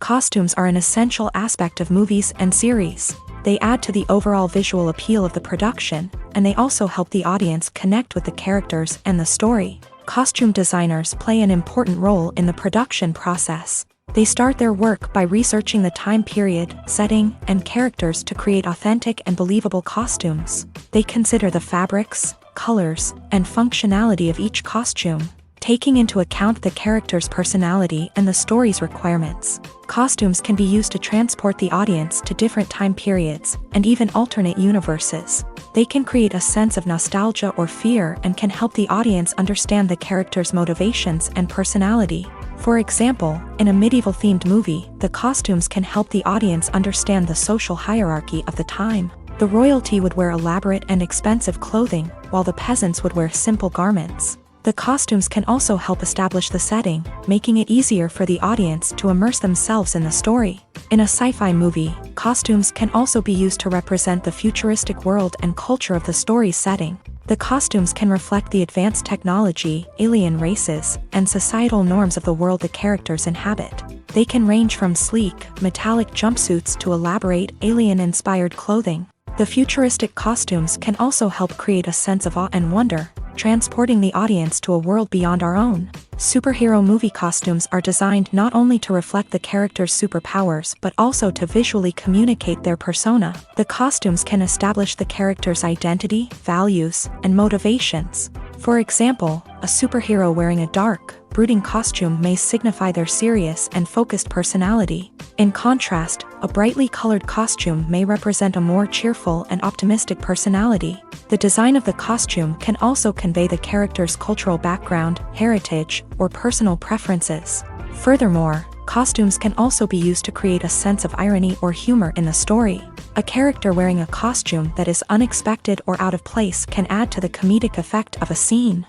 Costumes are an essential aspect of movies and series. They add to the overall visual appeal of the production, and they also help the audience connect with the characters and the story. Costume designers play an important role in the production process. They start their work by researching the time period, setting, and characters to create authentic and believable costumes. They consider the fabrics, colors, and functionality of each costume, taking into account the character's personality and the story's requirements. Costumes can be used to transport the audience to different time periods, and even alternate universes. They can create a sense of nostalgia or fear and can help the audience understand the character's motivations and personality. For example, in a medieval-themed movie, the costumes can help the audience understand the social hierarchy of the time. The royalty would wear elaborate and expensive clothing, while the peasants would wear simple garments. The costumes can also help establish the setting, making it easier for the audience to immerse themselves in the story. In a sci-fi movie, costumes can also be used to represent the futuristic world and culture of the story's setting. The costumes can reflect the advanced technology, alien races, and societal norms of the world the characters inhabit. They can range from sleek, metallic jumpsuits to elaborate, alien-inspired clothing. The futuristic costumes can also help create a sense of awe and wonder, transporting the audience to a world beyond our own. Superhero movie costumes are designed not only to reflect the character's superpowers but also to visually communicate their persona. The costumes can establish the character's identity, values, and motivations. For example, a superhero wearing a dark, brooding costume may signify their serious and focused personality. In contrast, a brightly colored costume may represent a more cheerful and optimistic personality. The design of the costume can also convey the character's cultural background, heritage, or personal preferences. Furthermore, costumes can also be used to create a sense of irony or humor in the story. A character wearing a costume that is unexpected or out of place can add to the comedic effect of a scene.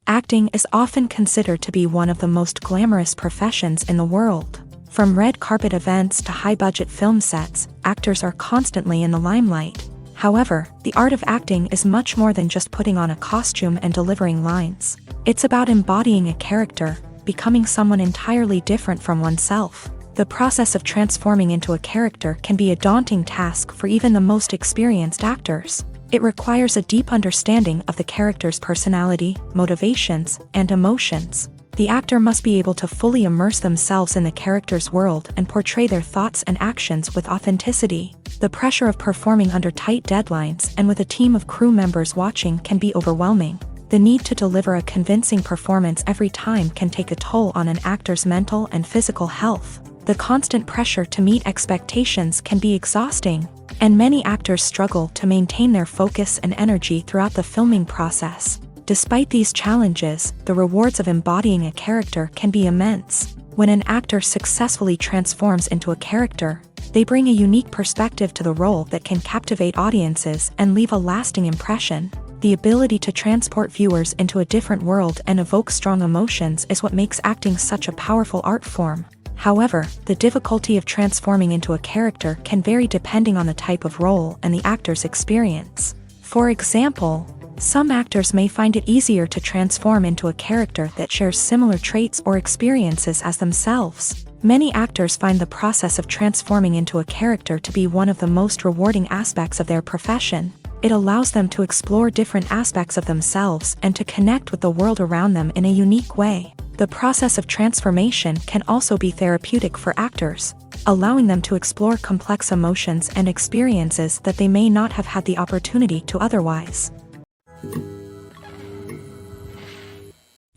Acting is often considered to be one of the most glamorous professions in the world. From red carpet events to high-budget film sets, actors are constantly in the limelight. However, the art of acting is much more than just putting on a costume and delivering lines. It's about embodying a character, becoming someone entirely different from oneself. The process of transforming into a character can be a daunting task for even the most experienced actors. It requires a deep understanding of the character's personality, motivations, and emotions. The actor must be able to fully immerse themselves in the character's world and portray their thoughts and actions with authenticity. The pressure of performing under tight deadlines and with a team of crew members watching can be overwhelming. The need to deliver a convincing performance every time can take a toll on an actor's mental and physical health. The constant pressure to meet expectations can be exhausting, and many actors struggle to maintain their focus and energy throughout the filming process. Despite these challenges, the rewards of embodying a character can be immense. When an actor successfully transforms into a character, they bring a unique perspective to the role that can captivate audiences and leave a lasting impression. The ability to transport viewers into a different world and evoke strong emotions is what makes acting such a powerful art form. However, the difficulty of transforming into a character can vary depending on the type of role and the actor's experience. For example, some actors may find it easier to transform into a character that shares similar traits or experiences as themselves. Many actors find the process of transforming into a character to be one of the most rewarding aspects of their profession. It allows them to explore different aspects of themselves and to connect with the world around them in a unique way. The process of transformation can also be therapeutic for actors, allowing them to explore complex emotions and experiences that they may not have had the opportunity to otherwise.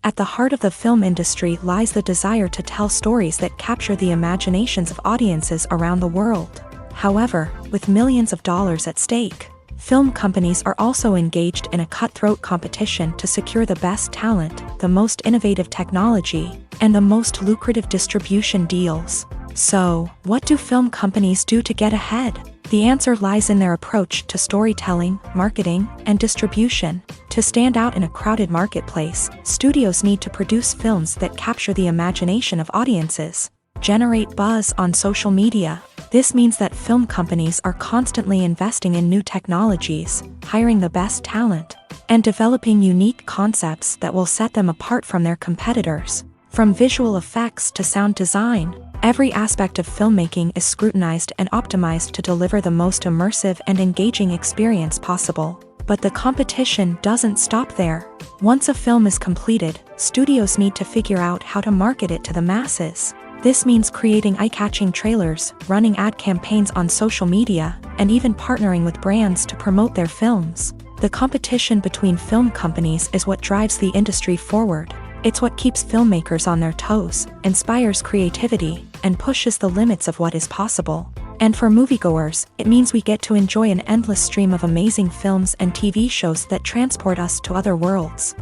At the heart of the film industry lies the desire to tell stories that capture the imaginations of audiences around the world. However, with millions of dollars at stake, film companies are also engaged in a cutthroat competition to secure the best talent, the most innovative technology, and the most lucrative distribution deals. So, what do film companies do to get ahead? The answer lies in their approach to storytelling, marketing, and distribution. To stand out in a crowded marketplace, studios need to produce films that capture the imagination of audiences, generate buzz on social media. This means that film companies are constantly investing in new technologies, hiring the best talent, and developing unique concepts that will set them apart from their competitors. From visual effects to sound design, every aspect of filmmaking is scrutinized and optimized to deliver the most immersive and engaging experience possible. But the competition doesn't stop there. Once a film is completed, studios need to figure out how to market it to the masses. This means creating eye-catching trailers, running ad campaigns on social media, and even partnering with brands to promote their films. The competition between film companies is what drives the industry forward. It's what keeps filmmakers on their toes, inspires creativity, and pushes the limits of what is possible. And for moviegoers, it means we get to enjoy an endless stream of amazing films and TV shows that transport us to other worlds.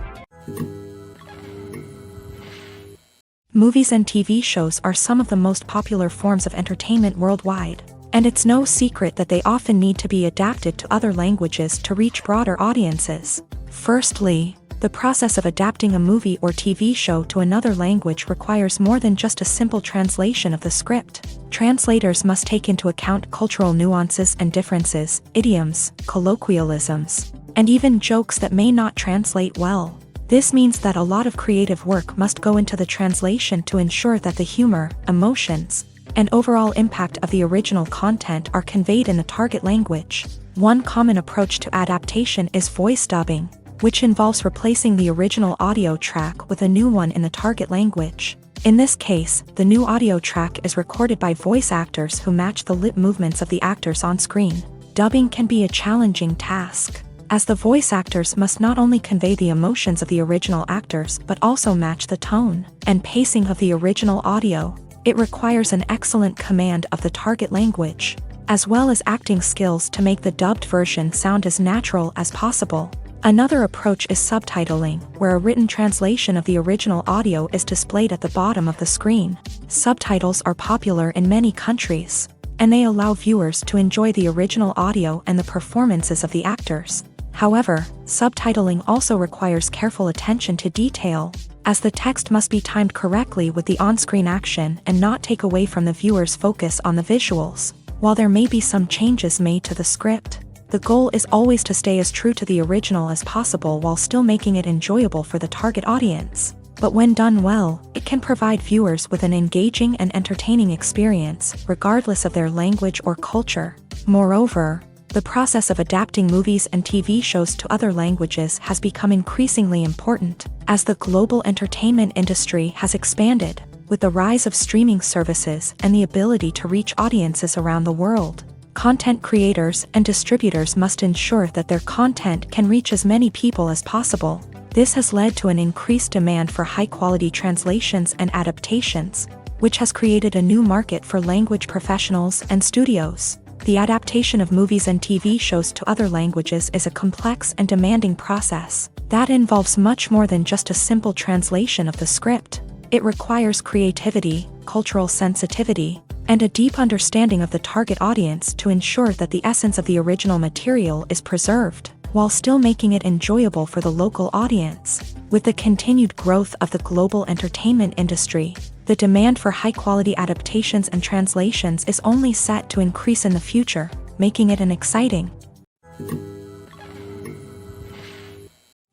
Movies and TV shows are some of the most popular forms of entertainment worldwide, and it's no secret that they often need to be adapted to other languages to reach broader audiences. Firstly, the process of adapting a movie or TV show to another language requires more than just a simple translation of the script. Translators must take into account cultural nuances and differences, idioms, colloquialisms, and even jokes that may not translate well. This means that a lot of creative work must go into the translation to ensure that the humor, emotions, and overall impact of the original content are conveyed in the target language. One common approach to adaptation is voice dubbing, which involves replacing the original audio track with a new one in the target language. In this case, the new audio track is recorded by voice actors who match the lip movements of the actors on screen. Dubbing can be a challenging task, as the voice actors must not only convey the emotions of the original actors but also match the tone and pacing of the original audio. It requires an excellent command of the target language, as well as acting skills to make the dubbed version sound as natural as possible. Another approach is subtitling, where a written translation of the original audio is displayed at the bottom of the screen. Subtitles are popular in many countries, and they allow viewers to enjoy the original audio and the performances of the actors. However, subtitling also requires careful attention to detail, as the text must be timed correctly with the on-screen action and not take away from the viewer's focus on the visuals. While there may be some changes made to the script, the goal is always to stay as true to the original as possible while still making it enjoyable for the target audience. But when done well, it can provide viewers with an engaging and entertaining experience, regardless of their language or culture. Moreover, The process of adapting movies and TV shows to other languages has become increasingly important as the global entertainment industry has expanded. With the rise of streaming services and the ability to reach audiences around the world, content creators and distributors must ensure that their content can reach as many people as possible. This has led to an increased demand for high-quality translations and adaptations, which has created a new market for language professionals and studios. The adaptation of movies and TV shows to other languages is a complex and demanding process that involves much more than just a simple translation of the script. It requires creativity, cultural sensitivity, and a deep understanding of the target audience to ensure that the essence of the original material is preserved, while still making it enjoyable for the local audience. With the continued growth of the global entertainment industry, the demand for high-quality adaptations and translations is only set to increase in the future, making it an exciting.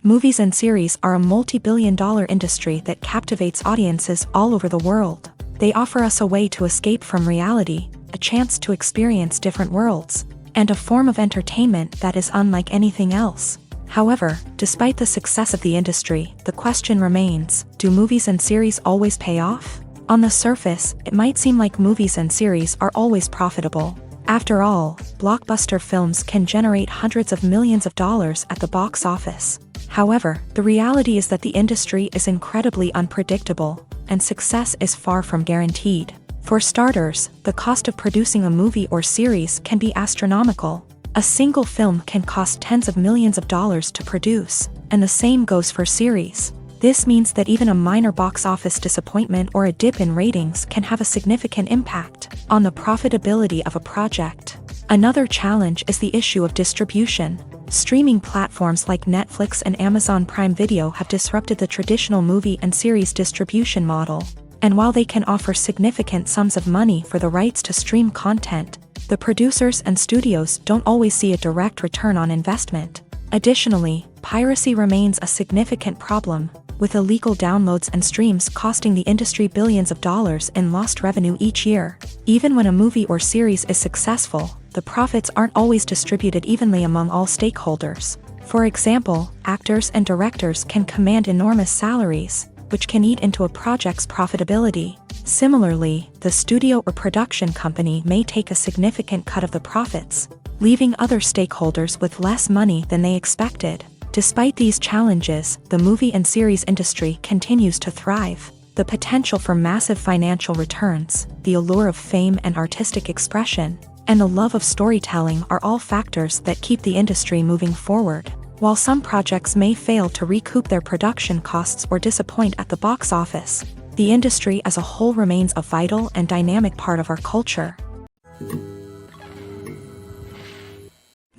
Movies and series are a multi-billion-dollar industry that captivates audiences all over the world. They offer us a way to escape from reality, a chance to experience different worlds, and a form of entertainment that is unlike anything else. However, despite the success of the industry, the question remains, do movies and series always pay off? On the surface, it might seem like movies and series are always profitable. After all, blockbuster films can generate hundreds of millions of dollars at the box office. However, the reality is that the industry is incredibly unpredictable, and success is far from guaranteed. For starters, the cost of producing a movie or series can be astronomical. A single film can cost tens of millions of dollars to produce, and the same goes for series. This means that even a minor box office disappointment or a dip in ratings can have a significant impact on the profitability of a project. Another challenge is the issue of distribution. Streaming platforms like Netflix and Amazon Prime Video have disrupted the traditional movie and series distribution model. And while they can offer significant sums of money for the rights to stream content, the producers and studios don't always see a direct return on investment. Additionally, piracy remains a significant problem, with illegal downloads and streams costing the industry billions of dollars in lost revenue each year. Even when a movie or series is successful, the profits aren't always distributed evenly among all stakeholders. For example, actors and directors can command enormous salaries, which can eat into a project's profitability. Similarly, the studio or production company may take a significant cut of the profits, leaving other stakeholders with less money than they expected. Despite these challenges, the movie and series industry continues to thrive. The potential for massive financial returns, the allure of fame and artistic expression, and the love of storytelling are all factors that keep the industry moving forward. While some projects may fail to recoup their production costs or disappoint at the box office, the industry as a whole remains a vital and dynamic part of our culture.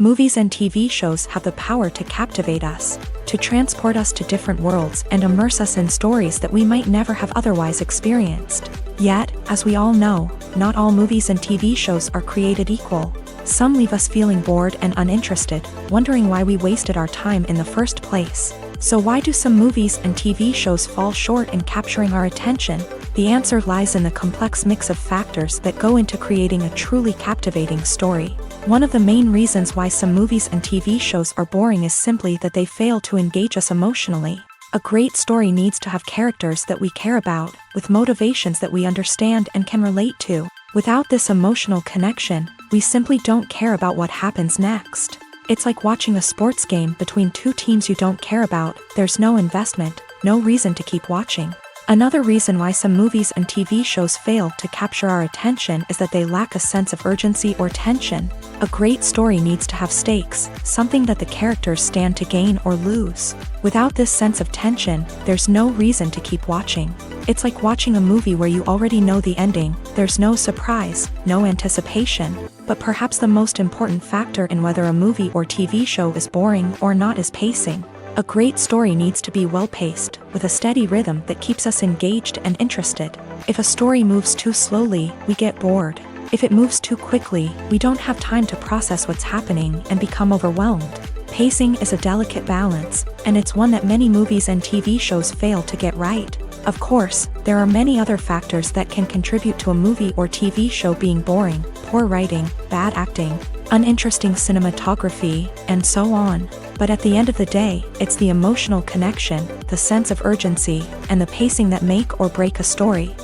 Movies and TV shows have the power to captivate us, to transport us to different worlds and immerse us in stories that we might never have otherwise experienced. Yet, as we all know, not all movies and TV shows are created equal. Some leave us feeling bored and uninterested, wondering why we wasted our time in the first place. So why do some movies and TV shows fall short in capturing our attention? The answer lies in the complex mix of factors that go into creating a truly captivating story. One of the main reasons why some movies and TV shows are boring is simply that they fail to engage us emotionally. A great story needs to have characters that we care about, with motivations that we understand and can relate to. Without this emotional connection, we simply don't care about what happens next. It's like watching a sports game between two teams you don't care about. There's no investment, no reason to keep watching. Another reason why some movies and TV shows fail to capture our attention is that they lack a sense of urgency or tension. A great story needs to have stakes, something that the characters stand to gain or lose. Without this sense of tension, there's no reason to keep watching. It's like watching a movie where you already know the ending. There's no surprise, no anticipation. But perhaps the most important factor in whether a movie or TV show is boring or not is pacing. A great story needs to be well-paced, with a steady rhythm that keeps us engaged and interested. If a story moves too slowly, we get bored. If it moves too quickly, we don't have time to process what's happening and become overwhelmed. Pacing is a delicate balance, and it's one that many movies and TV shows fail to get right. Of course, there are many other factors that can contribute to a movie or TV show being boring. poor writing, bad acting, uninteresting cinematography, and so on. But at the end of the day, it's the emotional connection, the sense of urgency, and the pacing that make or break a story.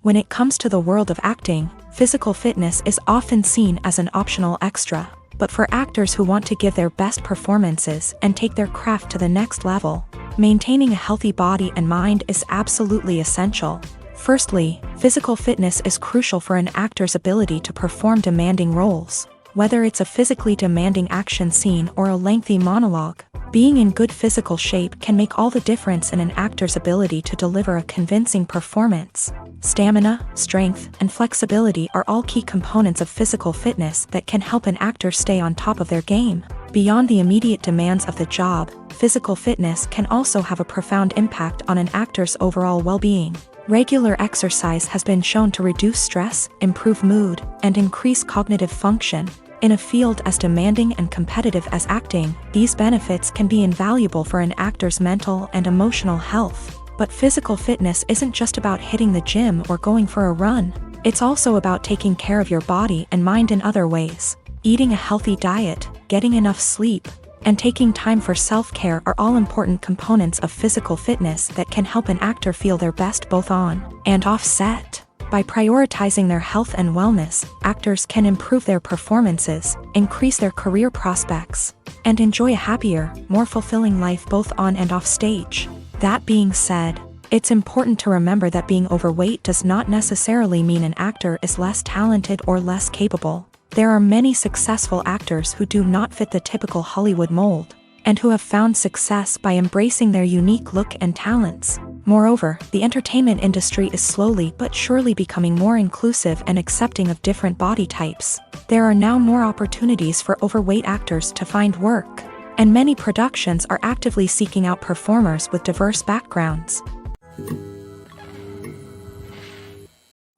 When it comes to the world of acting, physical fitness is often seen as an optional extra. But for actors who want to give their best performances and take their craft to the next level, maintaining a healthy body and mind is absolutely essential. Firstly, physical fitness is crucial for an actor's ability to perform demanding roles. Whether it's a physically demanding action scene or a lengthy monologue, being in good physical shape can make all the difference in an actor's ability to deliver a convincing performance. Stamina, strength, and flexibility are all key components of physical fitness that can help an actor stay on top of their game. Beyond the immediate demands of the job, physical fitness can also have a profound impact on an actor's overall well-being. Regular exercise has been shown to reduce stress, improve mood, and increase cognitive function. In a field as demanding and competitive as acting, these benefits can be invaluable for an actor's mental and emotional health. But physical fitness isn't just about hitting the gym or going for a run. It's also about taking care of your body and mind in other ways. Eating a healthy diet, getting enough sleep, and taking time for self-care are all important components of physical fitness that can help an actor feel their best both on and off set. By prioritizing their health and wellness, actors can improve their performances, increase their career prospects, and enjoy a happier, more fulfilling life both on and off stage. That being said, it's important to remember that being overweight does not necessarily mean an actor is less talented or less capable. There are many successful actors who do not fit the typical Hollywood mold, and who have found success by embracing their unique look and talents. Moreover, the entertainment industry is slowly but surely becoming more inclusive and accepting of different body types. There are now more opportunities for overweight actors to find work, and many productions are actively seeking out performers with diverse backgrounds.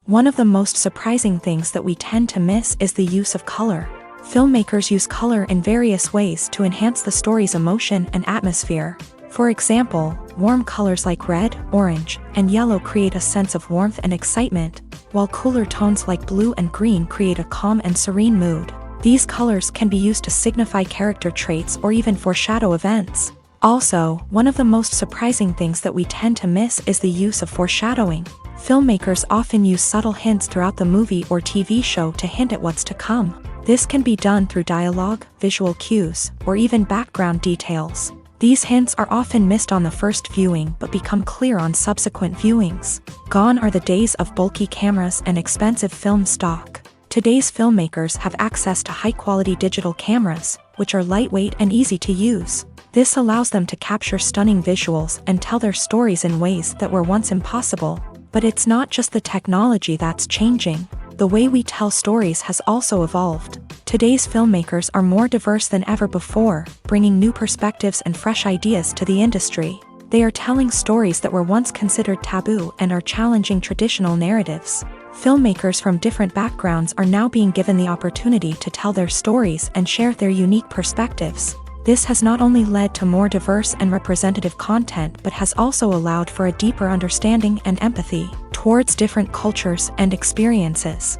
One of the most surprising things that we tend to miss is the use of color. Filmmakers use color in various ways to enhance the story's emotion and atmosphere. For example, warm colors like red, orange, and yellow create a sense of warmth and excitement, while cooler tones like blue and green create a calm and serene mood. These colors can be used to signify character traits or even foreshadow events. Also, one of the most surprising things that we tend to miss is the use of foreshadowing. Filmmakers often use subtle hints throughout the movie or TV show to hint at what's to come. This can be done through dialogue, visual cues, or even background details. These hints are often missed on the first viewing but become clear on subsequent viewings. Gone are the days of bulky cameras and expensive film stock. Today's filmmakers have access to high-quality digital cameras, which are lightweight and easy to use. This allows them to capture stunning visuals and tell their stories in ways that were once impossible. But it's not just the technology that's changing. The way we tell stories has also evolved. Today's filmmakers are more diverse than ever before, bringing new perspectives and fresh ideas to the industry. They are telling stories that were once considered taboo and are challenging traditional narratives. Filmmakers from different backgrounds are now being given the opportunity to tell their stories and share their unique perspectives. This has not only led to more diverse and representative content but has also allowed for a deeper understanding and empathy towards different cultures and experiences.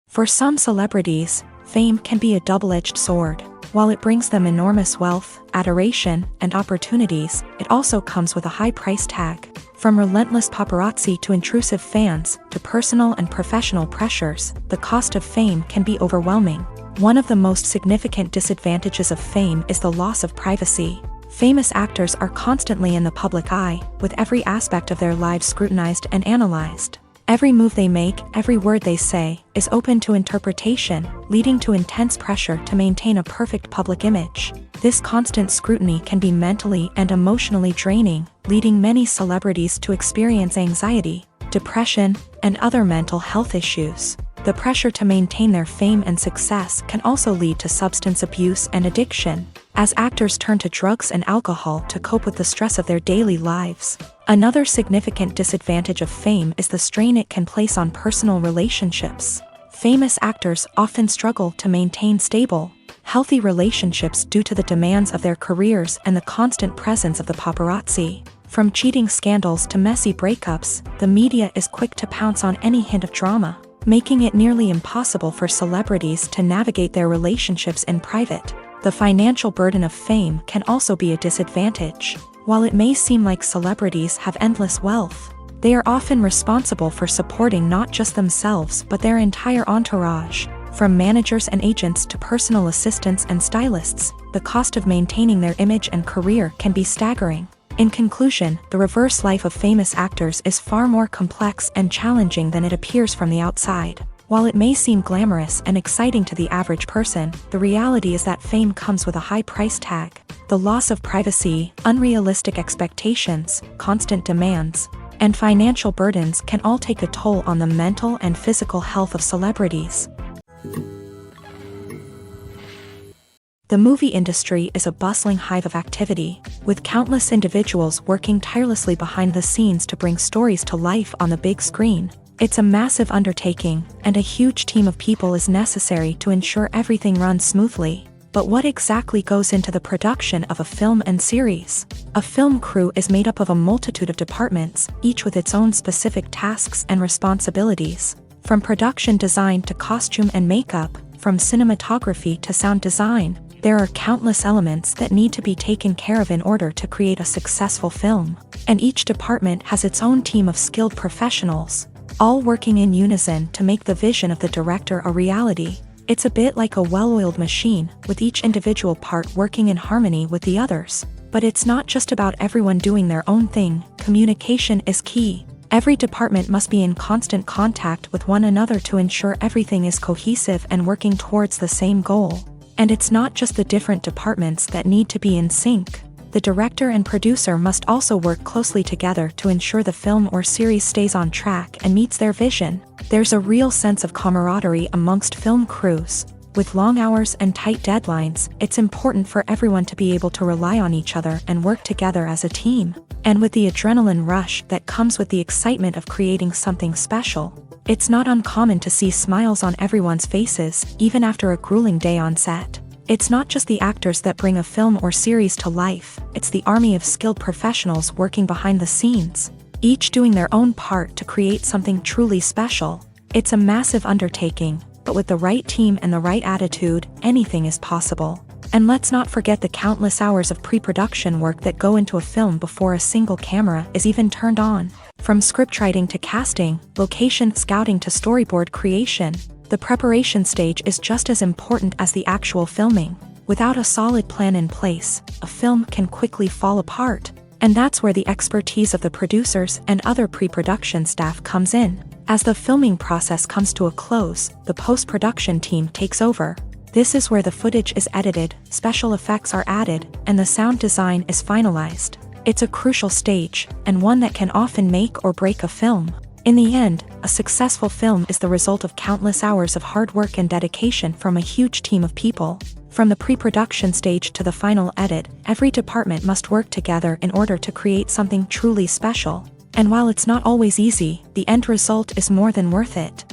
For some celebrities, fame can be a double-edged sword. While it brings them enormous wealth, adoration, and opportunities, it also comes with a high price tag. From relentless paparazzi to intrusive fans, to personal and professional pressures, the cost of fame can be overwhelming. One of the most significant disadvantages of fame is the loss of privacy. Famous actors are constantly in the public eye, with every aspect of their lives scrutinized and analyzed. Every move they make, every word they say, is open to interpretation, leading to intense pressure to maintain a perfect public image. This constant scrutiny can be mentally and emotionally draining, leading many celebrities to experience anxiety, depression, and other mental health issues. The pressure to maintain their fame and success can also lead to substance abuse and addiction, as actors turn to drugs and alcohol to cope with the stress of their daily lives. Another significant disadvantage of fame is the strain it can place on personal relationships. Famous actors often struggle to maintain stable, healthy relationships due to the demands of their careers and the constant presence of the paparazzi. From cheating scandals to messy breakups, the media is quick to pounce on any hint of drama, making it nearly impossible for celebrities to navigate their relationships in private. The financial burden of fame can also be a disadvantage. While it may seem like celebrities have endless wealth, they are often responsible for supporting not just themselves but their entire entourage. From managers and agents to personal assistants and stylists, the cost of maintaining their image and career can be staggering. In conclusion, the reverse life of famous actors is far more complex and challenging than it appears from the outside. While it may seem glamorous and exciting to the average person, the reality is that fame comes with a high price tag. The loss of privacy, unrealistic expectations, constant demands, and financial burdens can all take a toll on the mental and physical health of celebrities. The movie industry is a bustling hive of activity, with countless individuals working tirelessly behind the scenes to bring stories to life on the big screen. It's a massive undertaking, and a huge team of people is necessary to ensure everything runs smoothly. But what exactly goes into the production of a film and series? A film crew is made up of a multitude of departments, each with its own specific tasks and responsibilities. From production design to costume and makeup, from cinematography to sound design, there are countless elements that need to be taken care of in order to create a successful film. And each department has its own team of skilled professionals, all working in unison to make the vision of the director a reality. It's a bit like a well-oiled machine, with each individual part working in harmony with the others. But it's not just about everyone doing their own thing. Communication is key. Every department must be in constant contact with one another to ensure everything is cohesive and working towards the same goal. And it's not just the different departments that need to be in sync. The director and producer must also work closely together to ensure the film or series stays on track and meets their vision. There's a real sense of camaraderie amongst film crews. With long hours and tight deadlines, it's important for everyone to be able to rely on each other and work together as a team. And with the adrenaline rush that comes with the excitement of creating something special, it's not uncommon to see smiles on everyone's faces, even after a grueling day on set. It's not just the actors that bring a film or series to life, it's the army of skilled professionals working behind the scenes, each doing their own part to create something truly special. It's a massive undertaking, but with the right team and the right attitude, anything is possible. And let's not forget the countless hours of pre-production work that go into a film before a single camera is even turned on. From scriptwriting to casting, location scouting to storyboard creation, the preparation stage is just as important as the actual filming. Without a solid plan in place, a film can quickly fall apart. And that's where the expertise of the producers and other pre-production staff comes in. As the filming process comes to a close, the post-production team takes over. This is where the footage is edited, special effects are added, and the sound design is finalized. It's a crucial stage, and one that can often make or break a film. In the end, a successful film is the result of countless hours of hard work and dedication from a huge team of people. From the pre-production stage to the final edit, every department must work together in order to create something truly special. And while it's not always easy, the end result is more than worth it.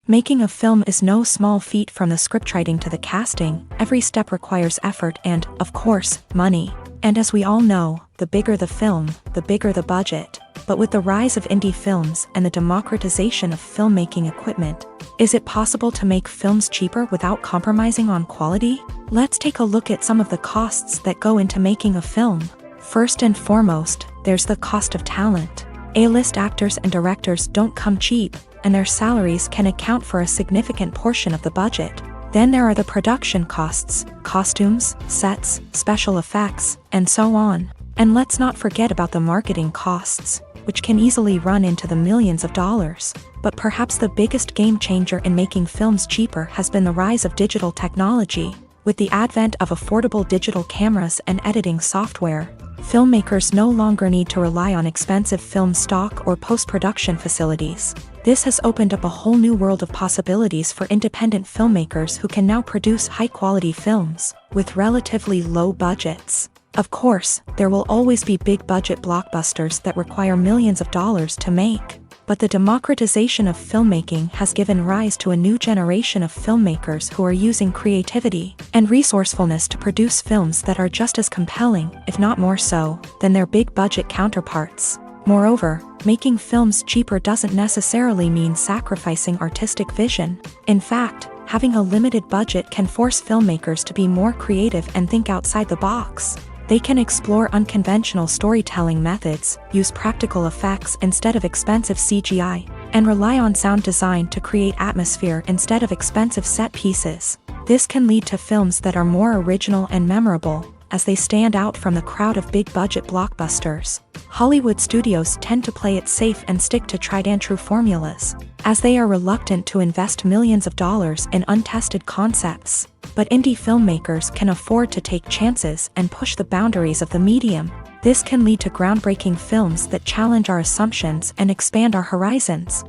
Making a film is no small feat. From the scriptwriting to the casting, every step requires effort and, of course, money. And as we all know, the bigger the film, the bigger the budget. But with the rise of indie films and the democratization of filmmaking equipment, is it possible to make films cheaper without compromising on quality? Let's take a look at some of the costs that go into making a film. First and foremost, there's the cost of talent. A-list actors and directors don't come cheap, and their salaries can account for a significant portion of the budget. Then there are the production costs, costumes, sets, special effects, and so on. And let's not forget about the marketing costs, which can easily run into the millions of dollars. But perhaps the biggest game changer in making films cheaper has been the rise of digital technology. With the advent of affordable digital cameras and editing software, filmmakers no longer need to rely on expensive film stock or post-production facilities. This has opened up a whole new world of possibilities for independent filmmakers who can now produce high-quality films with relatively low budgets. Of course, there will always be big-budget blockbusters that require millions of dollars to make. But the democratization of filmmaking has given rise to a new generation of filmmakers who are using creativity and resourcefulness to produce films that are just as compelling, if not more so, than their big-budget counterparts. Moreover, making films cheaper doesn't necessarily mean sacrificing artistic vision. In fact, having a limited budget can force filmmakers to be more creative and think outside the box. They can explore unconventional storytelling methods, use practical effects instead of expensive CGI, and rely on sound design to create atmosphere instead of expensive set pieces. This can lead to films that are more original and memorable, as they stand out from the crowd of big-budget blockbusters. Hollywood studios tend to play it safe and stick to tried-and-true formulas, as they are reluctant to invest millions of dollars in untested concepts. But indie filmmakers can afford to take chances and push the boundaries of the medium. This can lead to groundbreaking films that challenge our assumptions and expand our horizons.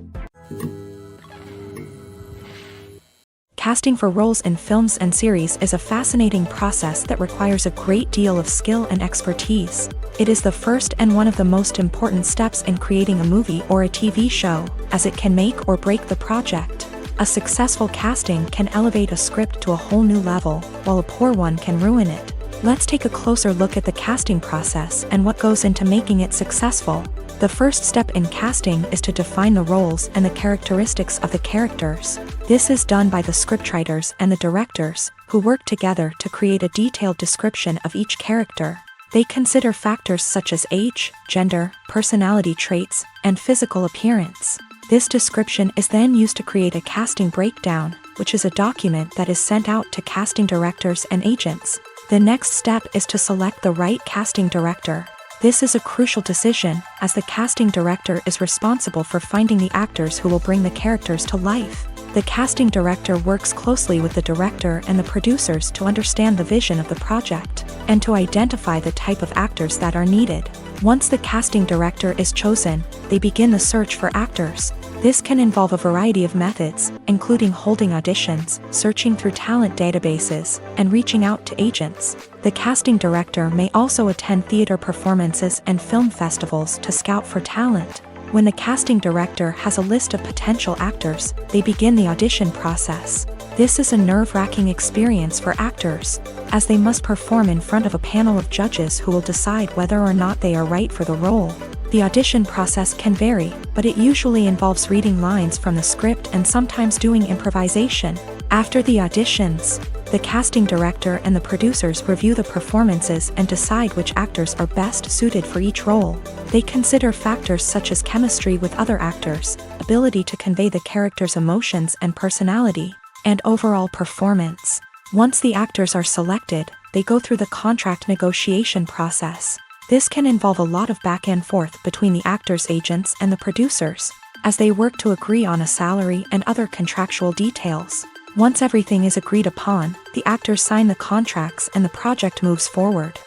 Casting for roles in films and series is a fascinating process that requires a great deal of skill and expertise. It is the first and one of the most important steps in creating a movie or a TV show, as it can make or break the project. A successful casting can elevate a script to a whole new level, while a poor one can ruin it. Let's take a closer look at the casting process and what goes into making it successful. The first step in casting is to define the roles and the characteristics of the characters. This is done by the scriptwriters and the directors, who work together to create a detailed description of each character. They consider factors such as age, gender, personality traits, and physical appearance. This description is then used to create a casting breakdown, which is a document that is sent out to casting directors and agents. The next step is to select the right casting director. This is a crucial decision, as the casting director is responsible for finding the actors who will bring the characters to life. The casting director works closely with the director and the producers to understand the vision of the project, and to identify the type of actors that are needed. Once the casting director is chosen, they begin the search for actors. This can involve a variety of methods, including holding auditions, searching through talent databases, and reaching out to agents. The casting director may also attend theater performances and film festivals to scout for talent. When the casting director has a list of potential actors, they begin the audition process. This is a nerve-wracking experience for actors, as they must perform in front of a panel of judges who will decide whether or not they are right for the role. The audition process can vary, but it usually involves reading lines from the script and sometimes doing improvisation. After the auditions, the casting director and the producers review the performances and decide which actors are best suited for each role. They consider factors such as chemistry with other actors, ability to convey the character's emotions and personality, and overall performance. Once the actors are selected, they go through the contract negotiation process. This can involve a lot of back and forth between the actors' agents and the producers, as they work to agree on a salary and other contractual details. Once everything is agreed upon, the actors sign the contracts and the project moves forward.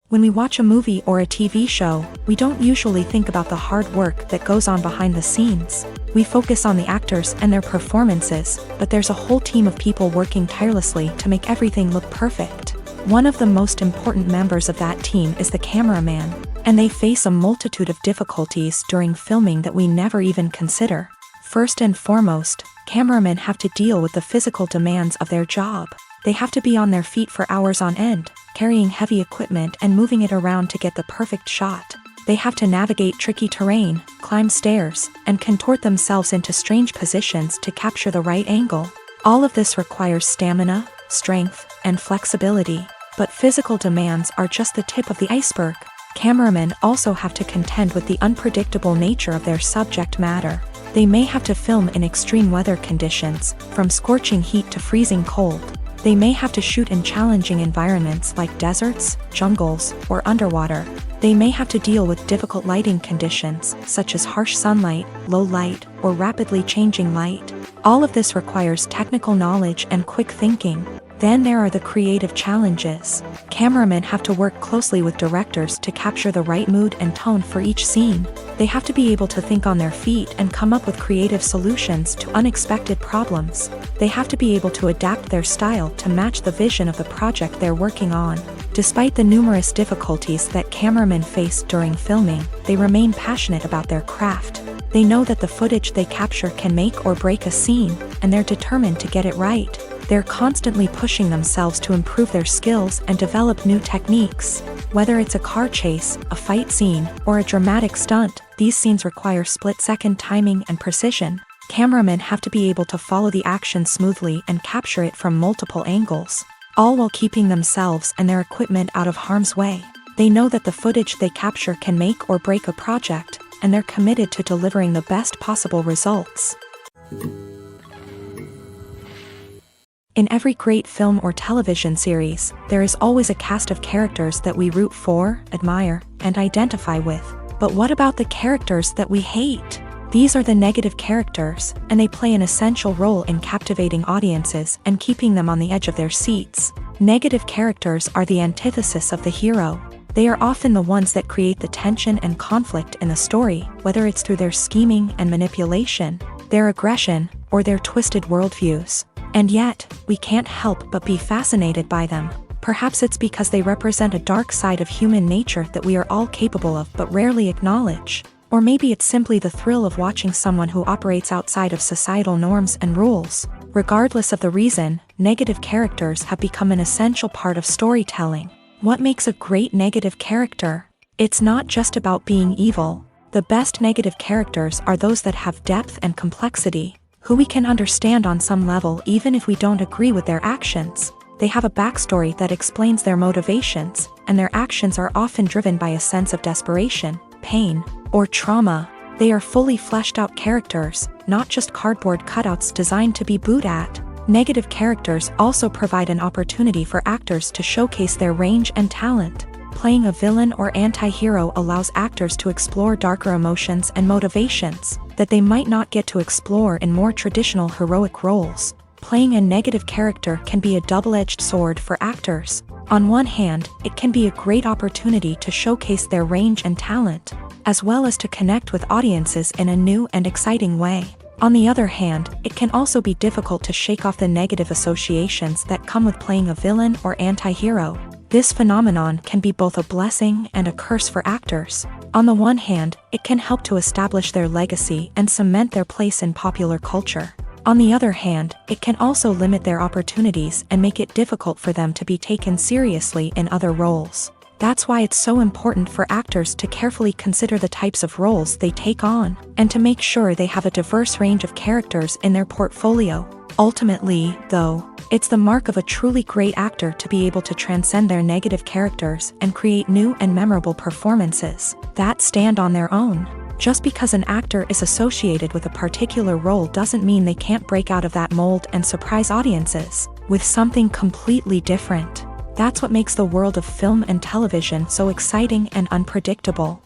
When we watch a movie or a TV show, we don't usually think about the hard work that goes on behind the scenes. We focus on the actors and their performances, but there's a whole team of people working tirelessly to make everything look perfect. One of the most important members of that team is the cameraman, and they face a multitude of difficulties during filming that we never even consider. First and foremost, cameramen have to deal with the physical demands of their job. They have to be on their feet for hours on end, carrying heavy equipment and moving it around to get the perfect shot. They have to navigate tricky terrain, climb stairs, and contort themselves into strange positions to capture the right angle. All of this requires stamina, strength, and flexibility. But physical demands are just the tip of the iceberg. Cameramen also have to contend with the unpredictable nature of their subject matter. They may have to film in extreme weather conditions, from scorching heat to freezing cold. They may have to shoot in challenging environments like deserts, jungles, or underwater. They may have to deal with difficult lighting conditions, such as harsh sunlight, low light, or rapidly changing light. All of this requires technical knowledge and quick thinking. Then there are the creative challenges. Cameramen have to work closely with directors to capture the right mood and tone for each scene. They have to be able to think on their feet and come up with creative solutions to unexpected problems. They have to be able to adapt their style to match the vision of the project they're working on. Despite the numerous difficulties that cameramen face during filming, they remain passionate about their craft. They know that the footage they capture can make or break a scene, and they're determined to get it right. They're constantly pushing themselves to improve their skills and develop new techniques. Whether it's a car chase, a fight scene, or a dramatic stunt, these scenes require split-second timing and precision. Cameramen have to be able to follow the action smoothly and capture it from multiple angles, all while keeping themselves and their equipment out of harm's way. They know that the footage they capture can make or break a project, and they're committed to delivering the best possible results. In every great film or television series, there is always a cast of characters that we root for, admire, and identify with. But what about the characters that we hate? These are the negative characters, and they play an essential role in captivating audiences and keeping them on the edge of their seats. Negative characters are the antithesis of the hero. They are often the ones that create the tension and conflict in the story, whether it's through their scheming and manipulation, their aggression, or their twisted worldviews. And yet, we can't help but be fascinated by them. Perhaps it's because they represent a dark side of human nature that we are all capable of but rarely acknowledge. Or maybe it's simply the thrill of watching someone who operates outside of societal norms and rules. Regardless of the reason, negative characters have become an essential part of storytelling. What makes a great negative character? It's not just about being evil. The best negative characters are those that have depth and complexity, who we can understand on some level even if we don't agree with their actions. They have a backstory that explains their motivations, and their actions are often driven by a sense of desperation, pain, or trauma. They are fully fleshed out characters, not just cardboard cutouts designed to be booed at. Negative characters also provide an opportunity for actors to showcase their range and talent. Playing a villain or anti-hero allows actors to explore darker emotions and motivations that they might not get to explore in more traditional heroic roles. Playing a negative character can be a double-edged sword for actors. On one hand, it can be a great opportunity to showcase their range and talent, as well as to connect with audiences in a new and exciting way. On the other hand, it can also be difficult to shake off the negative associations that come with playing a villain or anti-hero. This phenomenon can be both a blessing and a curse for actors. On the one hand, it can help to establish their legacy and cement their place in popular culture. On the other hand, it can also limit their opportunities and make it difficult for them to be taken seriously in other roles. That's why it's so important for actors to carefully consider the types of roles they take on, and to make sure they have a diverse range of characters in their portfolio. Ultimately, though, it's the mark of a truly great actor to be able to transcend their negative characters and create new and memorable performances that stand on their own. Just because an actor is associated with a particular role doesn't mean they can't break out of that mold and surprise audiences with something completely different. That's what makes the world of film and television so exciting and unpredictable.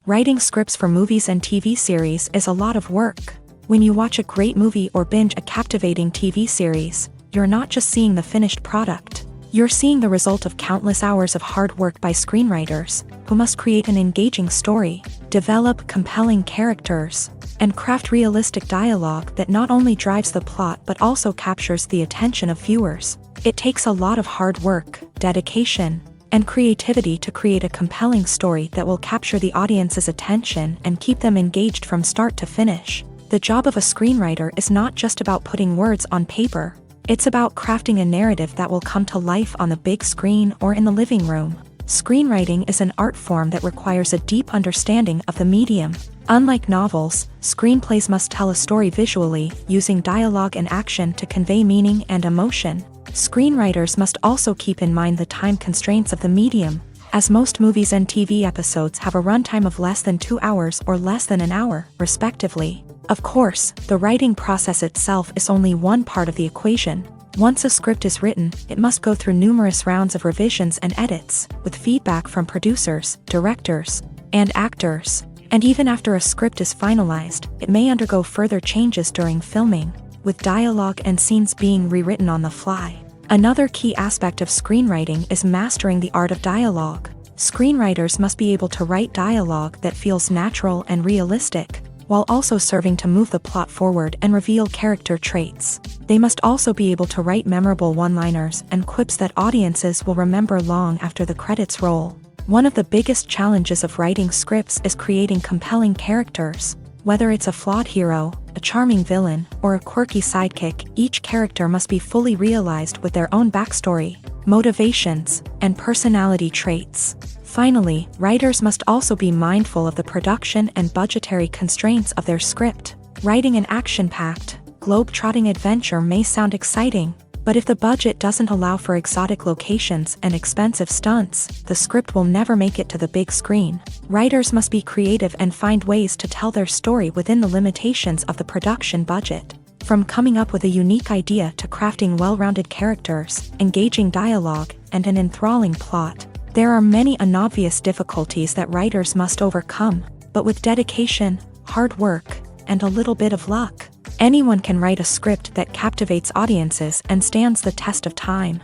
Writing scripts for movies and TV series is a lot of work. When you watch a great movie or binge a captivating TV series, you're not just seeing the finished product. You're seeing the result of countless hours of hard work by screenwriters, who must create an engaging story, develop compelling characters, and craft realistic dialogue that not only drives the plot but also captures the attention of viewers. It takes a lot of hard work, dedication, and creativity to create a compelling story that will capture the audience's attention and keep them engaged from start to finish. The job of a screenwriter is not just about putting words on paper. It's about crafting a narrative that will come to life on the big screen or in the living room. Screenwriting is an art form that requires a deep understanding of the medium. Unlike novels, screenplays must tell a story visually, using dialogue and action to convey meaning and emotion. Screenwriters must also keep in mind the time constraints of the medium, as most movies and TV episodes have a runtime of less than 2 hours or less than an hour, respectively. Of course, the writing process itself is only one part of the equation. Once a script is written, it must go through numerous rounds of revisions and edits, with feedback from producers, directors, and actors. And even after a script is finalized, it may undergo further changes during filming, with dialogue and scenes being rewritten on the fly. Another key aspect of screenwriting is mastering the art of dialogue. Screenwriters must be able to write dialogue that feels natural and realistic, while also serving to move the plot forward and reveal character traits. They must also be able to write memorable one-liners and quips that audiences will remember long after the credits roll. One of the biggest challenges of writing scripts is creating compelling characters. Whether it's a flawed hero, a charming villain, or a quirky sidekick, each character must be fully realized with their own backstory, motivations, and personality traits. Finally, writers must also be mindful of the production and budgetary constraints of their script. Writing an action-packed, globe-trotting adventure may sound exciting, but if the budget doesn't allow for exotic locations and expensive stunts, the script will never make it to the big screen. Writers must be creative and find ways to tell their story within the limitations of the production budget. From coming up with a unique idea to crafting well-rounded characters, engaging dialogue, and an enthralling plot, there are many unobvious difficulties that writers must overcome, but with dedication, hard work, and a little bit of luck, anyone can write a script that captivates audiences and stands the test of time.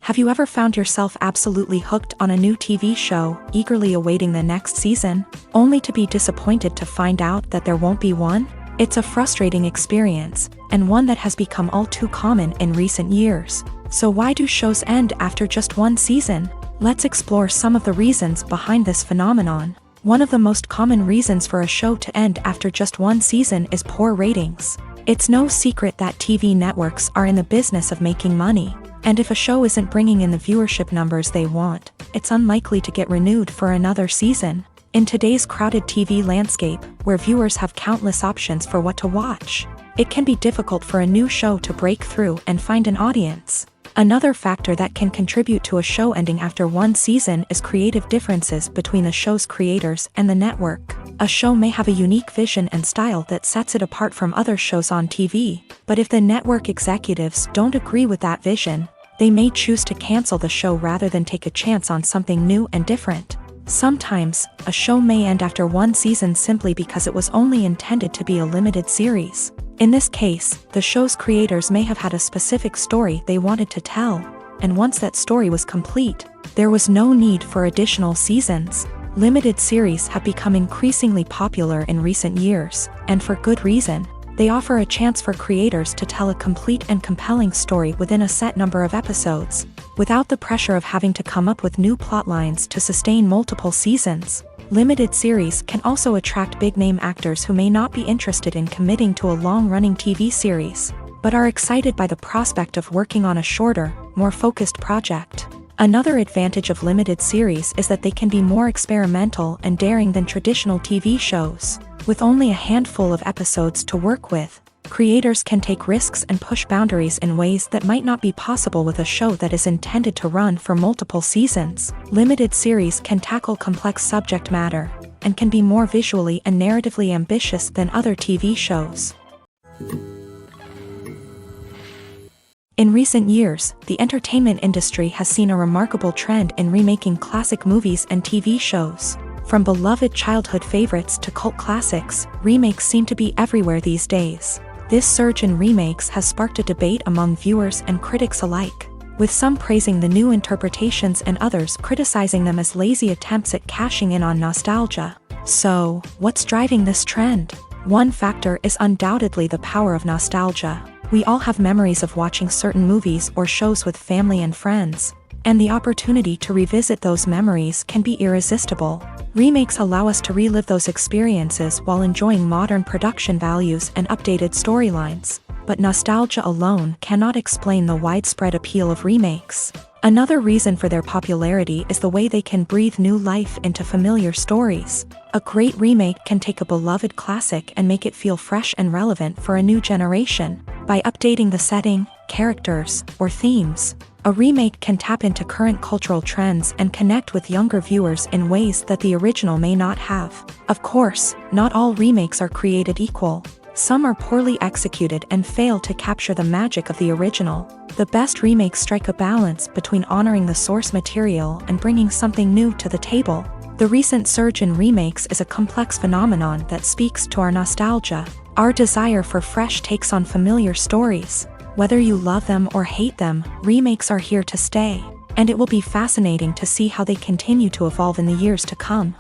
Have you ever found yourself absolutely hooked on a new TV show, eagerly awaiting the next season, only to be disappointed to find out that there won't be one? It's a frustrating experience, and one that has become all too common in recent years. So why do shows end after just one season? Let's explore some of the reasons behind this phenomenon. One of the most common reasons for a show to end after just one season is poor ratings. It's no secret that TV networks are in the business of making money, and if a show isn't bringing in the viewership numbers they want, it's unlikely to get renewed for another season. In today's crowded TV landscape, where viewers have countless options for what to watch, it can be difficult for a new show to break through and find an audience. Another factor that can contribute to a show ending after one season is creative differences between the show's creators and the network. A show may have a unique vision and style that sets it apart from other shows on TV, but if the network executives don't agree with that vision, they may choose to cancel the show rather than take a chance on something new and different. Sometimes, a show may end after one season simply because it was only intended to be a limited series. In this case, the show's creators may have had a specific story they wanted to tell, and once that story was complete, there was no need for additional seasons. Limited series have become increasingly popular in recent years, and for good reason. They offer a chance for creators to tell a complete and compelling story within a set number of episodes, without the pressure of having to come up with new plotlines to sustain multiple seasons. Limited series can also attract big-name actors who may not be interested in committing to a long-running TV series, but are excited by the prospect of working on a shorter, more focused project. Another advantage of limited series is that they can be more experimental and daring than traditional TV shows. With only a handful of episodes to work with, creators can take risks and push boundaries in ways that might not be possible with a show that is intended to run for multiple seasons. Limited series can tackle complex subject matter, and can be more visually and narratively ambitious than other TV shows. In recent years, the entertainment industry has seen a remarkable trend in remaking classic movies and TV shows. From beloved childhood favorites to cult classics, remakes seem to be everywhere these days. This surge in remakes has sparked a debate among viewers and critics alike, with some praising the new interpretations and others criticizing them as lazy attempts at cashing in on nostalgia. So, what's driving this trend? One factor is undoubtedly the power of nostalgia. We all have memories of watching certain movies or shows with family and friends, and the opportunity to revisit those memories can be irresistible. Remakes allow us to relive those experiences while enjoying modern production values and updated storylines, but nostalgia alone cannot explain the widespread appeal of remakes. Another reason for their popularity is the way they can breathe new life into familiar stories. A great remake can take a beloved classic and make it feel fresh and relevant for a new generation. By updating the setting, characters, or themes, a remake can tap into current cultural trends and connect with younger viewers in ways that the original may not have. Of course, not all remakes are created equal. Some are poorly executed and fail to capture the magic of the original. The best remakes strike a balance between honoring the source material and bringing something new to the table. The recent surge in remakes is a complex phenomenon that speaks to our nostalgia, our desire for fresh takes on familiar stories. Whether you love them or hate them, remakes are here to stay, and it will be fascinating to see how they continue to evolve in the years to come.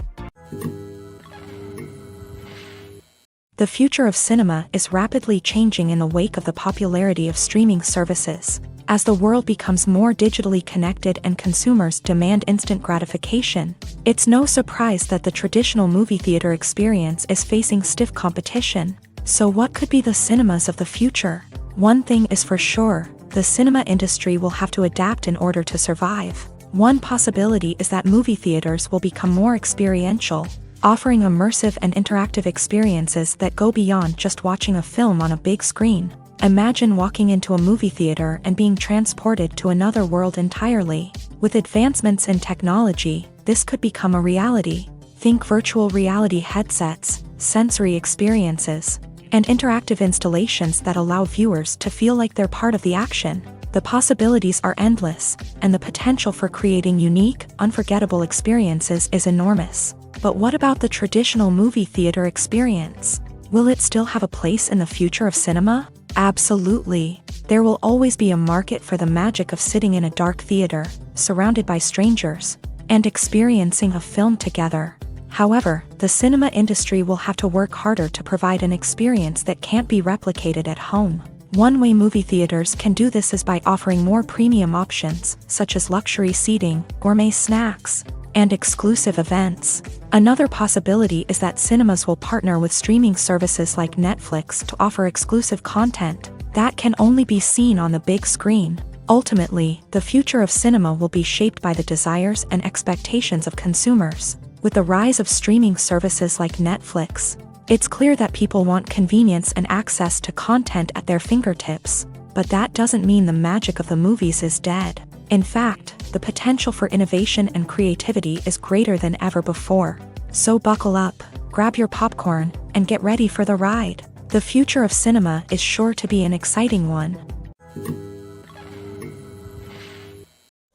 The future of cinema is rapidly changing in the wake of the popularity of streaming services. As the world becomes more digitally connected and consumers demand instant gratification, it's no surprise that the traditional movie theater experience is facing stiff competition. So what could be the cinemas of the future? One thing is for sure, the cinema industry will have to adapt in order to survive. One possibility is that movie theaters will become more experiential, offering immersive and interactive experiences that go beyond just watching a film on a big screen. Imagine walking into a movie theater and being transported to another world entirely. With advancements in technology, this could become a reality. Think virtual reality headsets, sensory experiences, and interactive installations that allow viewers to feel like they're part of the action. The possibilities are endless, and the potential for creating unique, unforgettable experiences is enormous. But what about the traditional movie theater experience? Will it still have a place in the future of cinema? Absolutely. There will always be a market for the magic of sitting in a dark theater, surrounded by strangers, and experiencing a film together. However, the cinema industry will have to work harder to provide an experience that can't be replicated at home. One way movie theaters can do this is by offering more premium options, such as luxury seating, gourmet snacks, and exclusive events. Another possibility is that cinemas will partner with streaming services like Netflix to offer exclusive content that can only be seen on the big screen. Ultimately, the future of cinema will be shaped by the desires and expectations of consumers. With the rise of streaming services like Netflix, it's clear that people want convenience and access to content at their fingertips. But that doesn't mean the magic of the movies is dead. In fact, the potential for innovation and creativity is greater than ever before. So buckle up, grab your popcorn, and get ready for the ride. The future of cinema is sure to be an exciting one.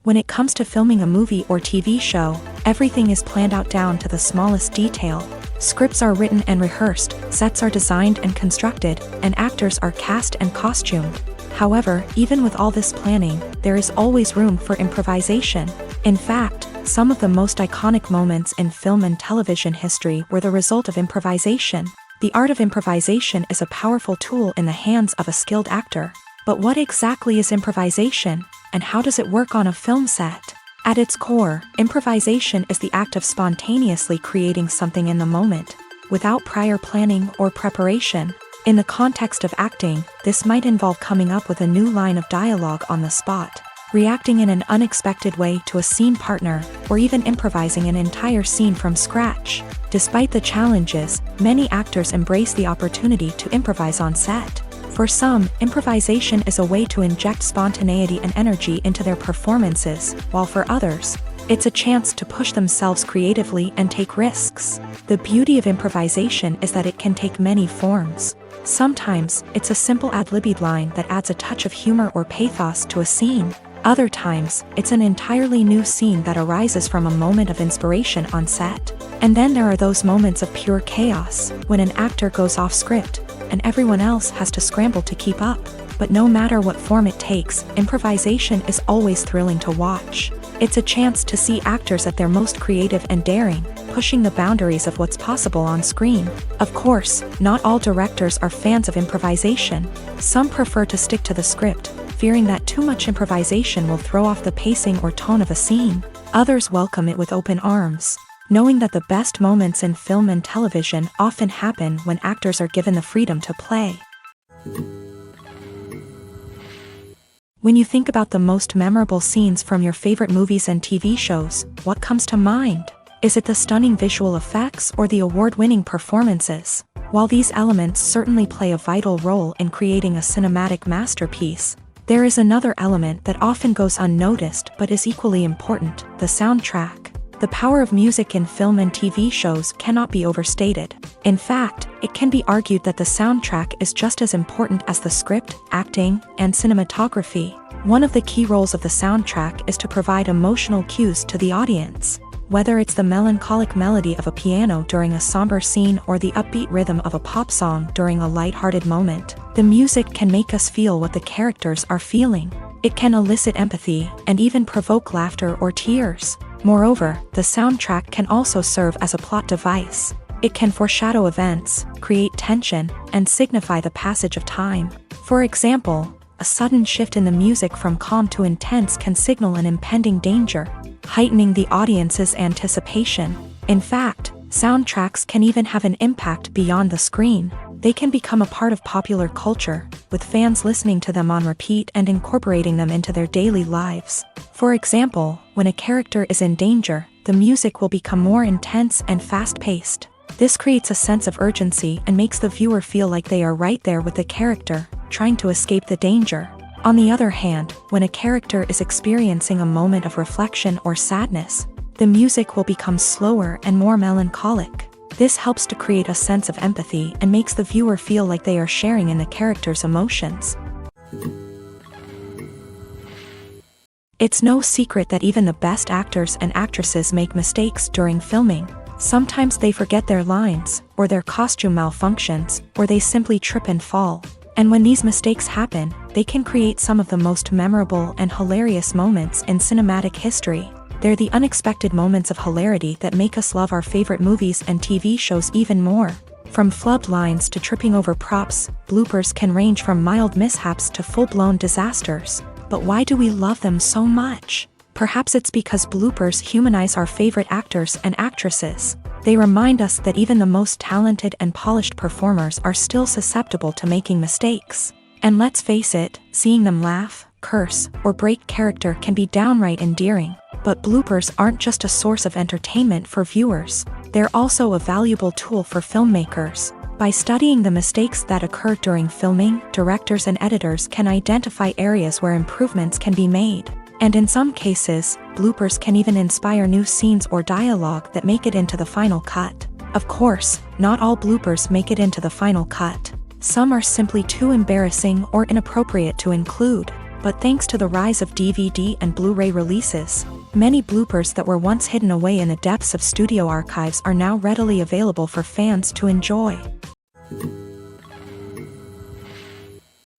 When it comes to filming a movie or TV show, everything is planned out down to the smallest detail. Scripts are written and rehearsed, sets are designed and constructed, and actors are cast and costumed. However, even with all this planning, there is always room for improvisation. In fact, some of the most iconic moments in film and television history were the result of improvisation. The art of improvisation is a powerful tool in the hands of a skilled actor. But what exactly is improvisation, and how does it work on a film set? At its core, improvisation is the act of spontaneously creating something in the moment, without prior planning or preparation. In the context of acting, this might involve coming up with a new line of dialogue on the spot, reacting in an unexpected way to a scene partner, or even improvising an entire scene from scratch. Despite the challenges, many actors embrace the opportunity to improvise on set. For some, improvisation is a way to inject spontaneity and energy into their performances, while for others, it's a chance to push themselves creatively and take risks. The beauty of improvisation is that it can take many forms. Sometimes, it's a simple ad-libbed line that adds a touch of humor or pathos to a scene. Other times, it's an entirely new scene that arises from a moment of inspiration on set. And then there are those moments of pure chaos, when an actor goes off script, and everyone else has to scramble to keep up. But no matter what form it takes, improvisation is always thrilling to watch. It's a chance to see actors at their most creative and daring, pushing the boundaries of what's possible on screen. Of course, not all directors are fans of improvisation. Some prefer to stick to the script, fearing that too much improvisation will throw off the pacing or tone of a scene. Others welcome it with open arms, knowing that the best moments in film and television often happen when actors are given the freedom to play. When you think about the most memorable scenes from your favorite movies and TV shows, what comes to mind? Is it the stunning visual effects or the award-winning performances? While these elements certainly play a vital role in creating a cinematic masterpiece, there is another element that often goes unnoticed but is equally important: the soundtrack. The power of music in film and TV shows cannot be overstated. In fact, it can be argued that the soundtrack is just as important as the script, acting, and cinematography. One of the key roles of the soundtrack is to provide emotional cues to the audience. Whether it's the melancholic melody of a piano during a somber scene or the upbeat rhythm of a pop song during a light-hearted moment, the music can make us feel what the characters are feeling. It can elicit empathy and even provoke laughter or tears. Moreover, the soundtrack can also serve as a plot device. It can foreshadow events, create tension, and signify the passage of time. For example, a sudden shift in the music from calm to intense can signal an impending danger, heightening the audience's anticipation. In fact, soundtracks can even have an impact beyond the screen. They can become a part of popular culture, with fans listening to them on repeat and incorporating them into their daily lives. For example, when a character is in danger, the music will become more intense and fast-paced. This creates a sense of urgency and makes the viewer feel like they are right there with the character, trying to escape the danger. On the other hand, when a character is experiencing a moment of reflection or sadness, the music will become slower and more melancholic. This helps to create a sense of empathy and makes the viewer feel like they are sharing in the character's emotions. It's no secret that even the best actors and actresses make mistakes during filming. Sometimes they forget their lines, or their costume malfunctions, or they simply trip and fall. And when these mistakes happen, they can create some of the most memorable and hilarious moments in cinematic history. They're the unexpected moments of hilarity that make us love our favorite movies and TV shows even more. From flubbed lines to tripping over props, bloopers can range from mild mishaps to full-blown disasters. But why do we love them so much? Perhaps it's because bloopers humanize our favorite actors and actresses. They remind us that even the most talented and polished performers are still susceptible to making mistakes. And let's face it, seeing them laugh, curse, or break character can be downright endearing. But bloopers aren't just a source of entertainment for viewers. They're also a valuable tool for filmmakers. By studying the mistakes that occur during filming, directors and editors can identify areas where improvements can be made. And in some cases, bloopers can even inspire new scenes or dialogue that make it into the final cut. Of course, not all bloopers make it into the final cut. Some are simply too embarrassing or inappropriate to include. But thanks to the rise of DVD and Blu-ray releases, many bloopers that were once hidden away in the depths of studio archives are now readily available for fans to enjoy.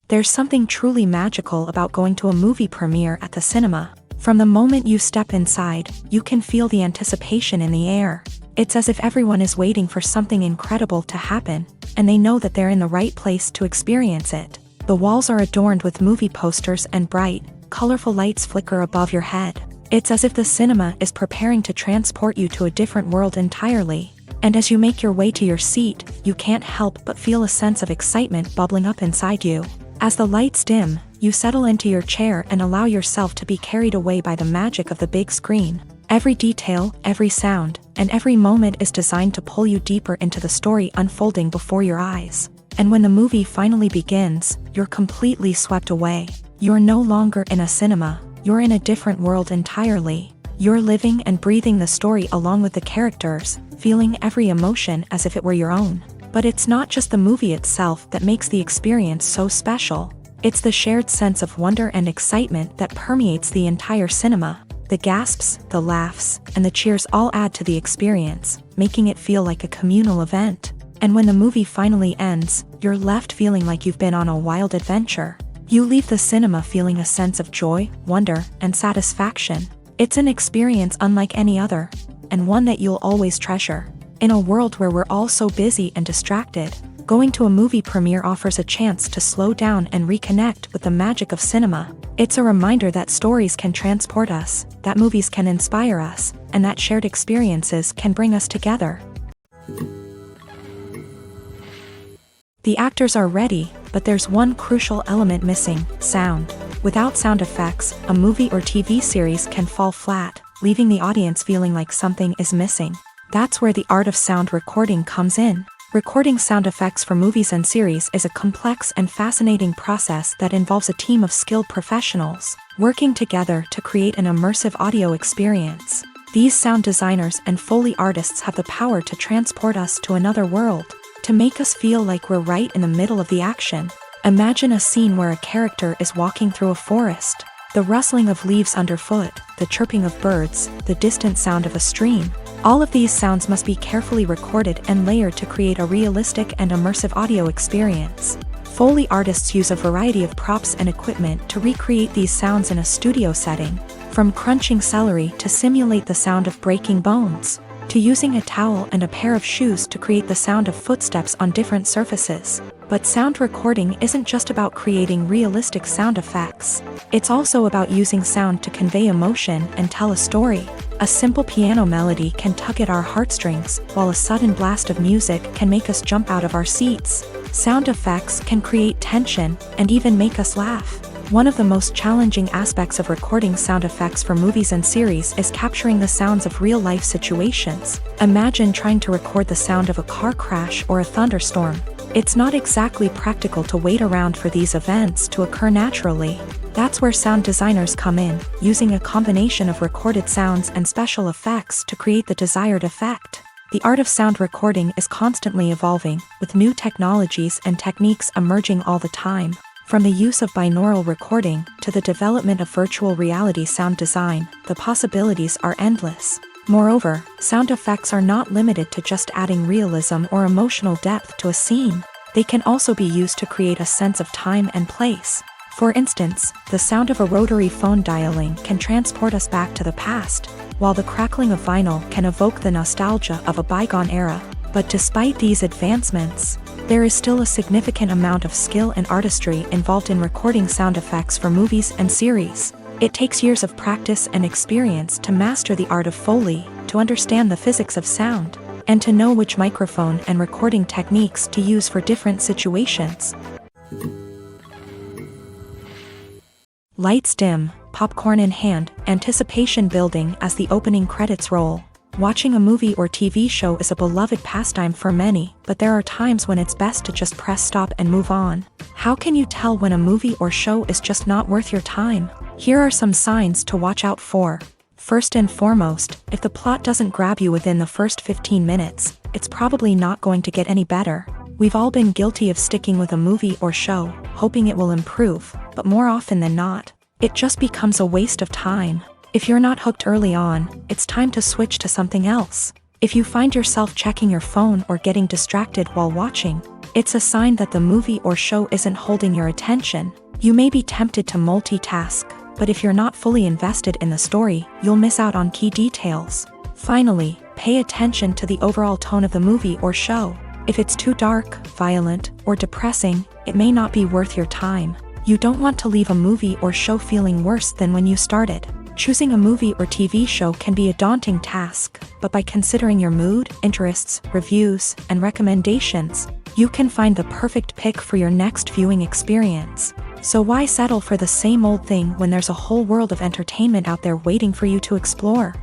There's something truly magical about going to a movie premiere at the cinema. From the moment you step inside, you can feel the anticipation in the air. It's as if everyone is waiting for something incredible to happen, and they know that they're in the right place to experience it. The walls are adorned with movie posters and bright, colorful lights flicker above your head. It's as if the cinema is preparing to transport you to a different world entirely. And as you make your way to your seat, you can't help but feel a sense of excitement bubbling up inside you. As the lights dim, you settle into your chair and allow yourself to be carried away by the magic of the big screen. Every detail, every sound, and every moment is designed to pull you deeper into the story unfolding before your eyes. And when the movie finally begins, you're completely swept away. You're no longer in a cinema, you're in a different world entirely. You're living and breathing the story along with the characters, feeling every emotion as if it were your own. But it's not just the movie itself that makes the experience so special. It's the shared sense of wonder and excitement that permeates the entire cinema. The gasps, the laughs, and the cheers all add to the experience, making it feel like a communal event. And when the movie finally ends, you're left feeling like you've been on a wild adventure. You leave the cinema feeling a sense of joy, wonder, and satisfaction. It's an experience unlike any other, and one that you'll always treasure. In a world where we're all so busy and distracted, going to a movie premiere offers a chance to slow down and reconnect with the magic of cinema. It's a reminder that stories can transport us, that movies can inspire us, and that shared experiences can bring us together. The actors are ready, but there's one crucial element missing: sound. Without sound effects, a movie or TV series can fall flat, leaving the audience feeling like something is missing. That's where the art of sound recording comes in. Recording sound effects for movies and series is a complex and fascinating process that involves a team of skilled professionals working together to create an immersive audio experience. These sound designers and Foley artists have the power to transport us to another world, to make us feel like we're right in the middle of the action. Imagine a scene where a character is walking through a forest. The rustling of leaves underfoot, the chirping of birds, the distant sound of a stream. All of these sounds must be carefully recorded and layered to create a realistic and immersive audio experience. Foley artists use a variety of props and equipment to recreate these sounds in a studio setting, from crunching celery to simulate the sound of breaking bones. to using a towel and a pair of shoes to create the sound of footsteps on different surfaces. But sound recording isn't just about creating realistic sound effects. It's also about using sound to convey emotion and tell a story. A simple piano melody can tug at our heartstrings, while a sudden blast of music can make us jump out of our seats. Sound effects can create tension and even make us laugh. One of the most challenging aspects of recording sound effects for movies and series is capturing the sounds of real-life situations. Imagine trying to record the sound of a car crash or a thunderstorm. It's not exactly practical to wait around for these events to occur naturally. That's where sound designers come in, using a combination of recorded sounds and special effects to create the desired effect. The art of sound recording is constantly evolving, with new technologies and techniques emerging all the time. From the use of binaural recording to the development of virtual reality sound design, the possibilities are endless. Moreover, sound effects are not limited to just adding realism or emotional depth to a scene. They can also be used to create a sense of time and place. For instance, the sound of a rotary phone dialing can transport us back to the past, while the crackling of vinyl can evoke the nostalgia of a bygone era. But despite these advancements, there is still a significant amount of skill and artistry involved in recording sound effects for movies and series. It takes years of practice and experience to master the art of Foley, to understand the physics of sound, and to know which microphone and recording techniques to use for different situations. Lights dim, popcorn in hand, anticipation building as the opening credits roll. Watching a movie or TV show is a beloved pastime for many, but there are times when it's best to just press stop and move on. How can you tell when a movie or show is just not worth your time? Here are some signs to watch out for. First and foremost, if the plot doesn't grab you within the first 15 minutes, it's probably not going to get any better. We've all been guilty of sticking with a movie or show, hoping it will improve, but more often than not, it just becomes a waste of time. If you're not hooked early on, it's time to switch to something else. If you find yourself checking your phone or getting distracted while watching, it's a sign that the movie or show isn't holding your attention. You may be tempted to multitask, but if you're not fully invested in the story, you'll miss out on key details. Finally, pay attention to the overall tone of the movie or show. If it's too dark, violent, or depressing, it may not be worth your time. You don't want to leave a movie or show feeling worse than when you started. Choosing a movie or TV show can be a daunting task, but by considering your mood, interests, reviews, and recommendations, you can find the perfect pick for your next viewing experience. So why settle for the same old thing when there's a whole world of entertainment out there waiting for you to explore?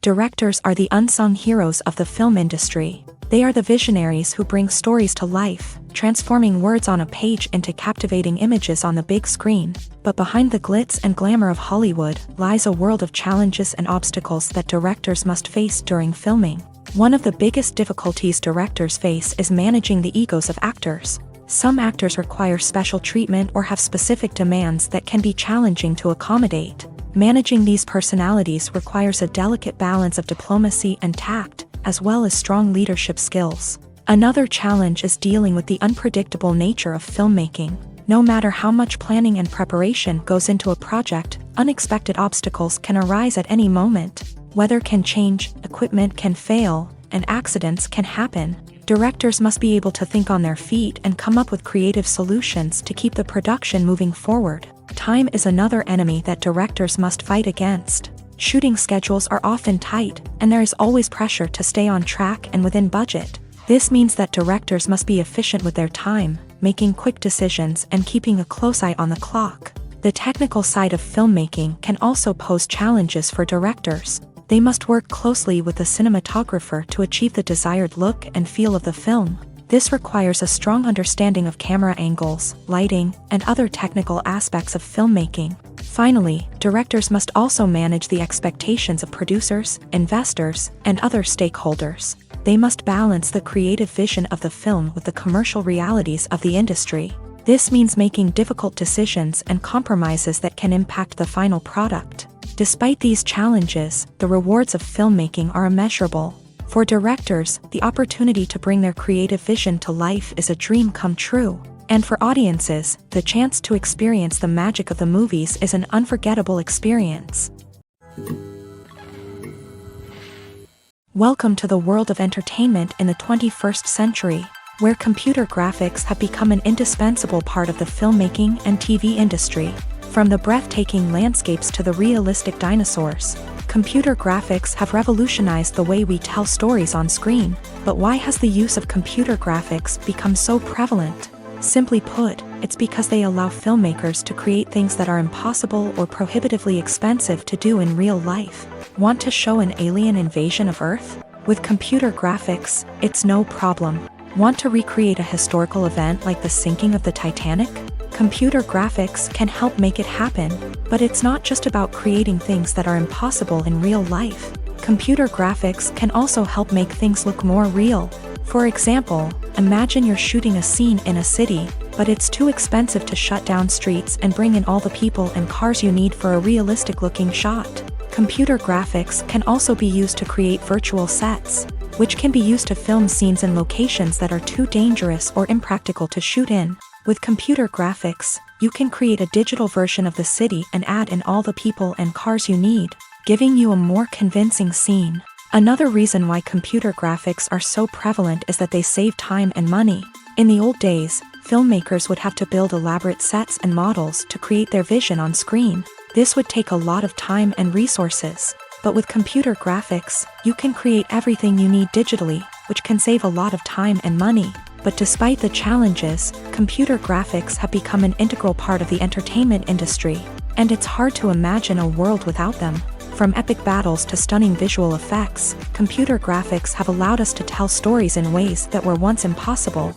Directors are the unsung heroes of the film industry. They are the visionaries who bring stories to life, transforming words on a page into captivating images on the big screen. But behind the glitz and glamour of Hollywood lies a world of challenges and obstacles that directors must face during filming. One of the biggest difficulties directors face is managing the egos of actors. Some actors require special treatment or have specific demands that can be challenging to accommodate. Managing these personalities requires a delicate balance of diplomacy and tact, as well as strong leadership skills. Another challenge is dealing with the unpredictable nature of filmmaking. No matter how much planning and preparation goes into a project, unexpected obstacles can arise at any moment. Weather can change, equipment can fail, and accidents can happen. Directors must be able to think on their feet and come up with creative solutions to keep the production moving forward. Time is another enemy that directors must fight against. Shooting schedules are often tight, and there is always pressure to stay on track and within budget. This means that directors must be efficient with their time, making quick decisions and keeping a close eye on the clock. The technical side of filmmaking can also pose challenges for directors. They must work closely with the cinematographer to achieve the desired look and feel of the film. This requires a strong understanding of camera angles, lighting, and other technical aspects of filmmaking. Finally, directors must also manage the expectations of producers, investors, and other stakeholders. They must balance the creative vision of the film with the commercial realities of the industry. This means making difficult decisions and compromises that can impact the final product. Despite these challenges, the rewards of filmmaking are immeasurable. For directors, the opportunity to bring their creative vision to life is a dream come true. And for audiences, the chance to experience the magic of the movies is an unforgettable experience. Welcome to the world of entertainment in the 21st century, where computer graphics have become an indispensable part of the filmmaking and TV industry. From the breathtaking landscapes to the realistic dinosaurs, computer graphics have revolutionized the way we tell stories on screen. But why has the use of computer graphics become so prevalent? Simply put, it's because they allow filmmakers to create things that are impossible or prohibitively expensive to do in real life. Want to show an alien invasion of Earth? With computer graphics, it's no problem. Want to recreate a historical event like the sinking of the Titanic? Computer graphics can help make it happen, but it's not just about creating things that are impossible in real life. Computer graphics can also help make things look more real. For example, imagine you're shooting a scene in a city, but it's too expensive to shut down streets and bring in all the people and cars you need for a realistic-looking shot. Computer graphics can also be used to create virtual sets, which can be used to film scenes in locations that are too dangerous or impractical to shoot in. With computer graphics, you can create a digital version of the city and add in all the people and cars you need, giving you a more convincing scene. Another reason why computer graphics are so prevalent is that they save time and money. In the old days, filmmakers would have to build elaborate sets and models to create their vision on screen. This would take a lot of time and resources. But with computer graphics, you can create everything you need digitally, which can save a lot of time and money. But despite the challenges, computer graphics have become an integral part of the entertainment industry, and it's hard to imagine a world without them. From epic battles to stunning visual effects, computer graphics have allowed us to tell stories in ways that were once impossible.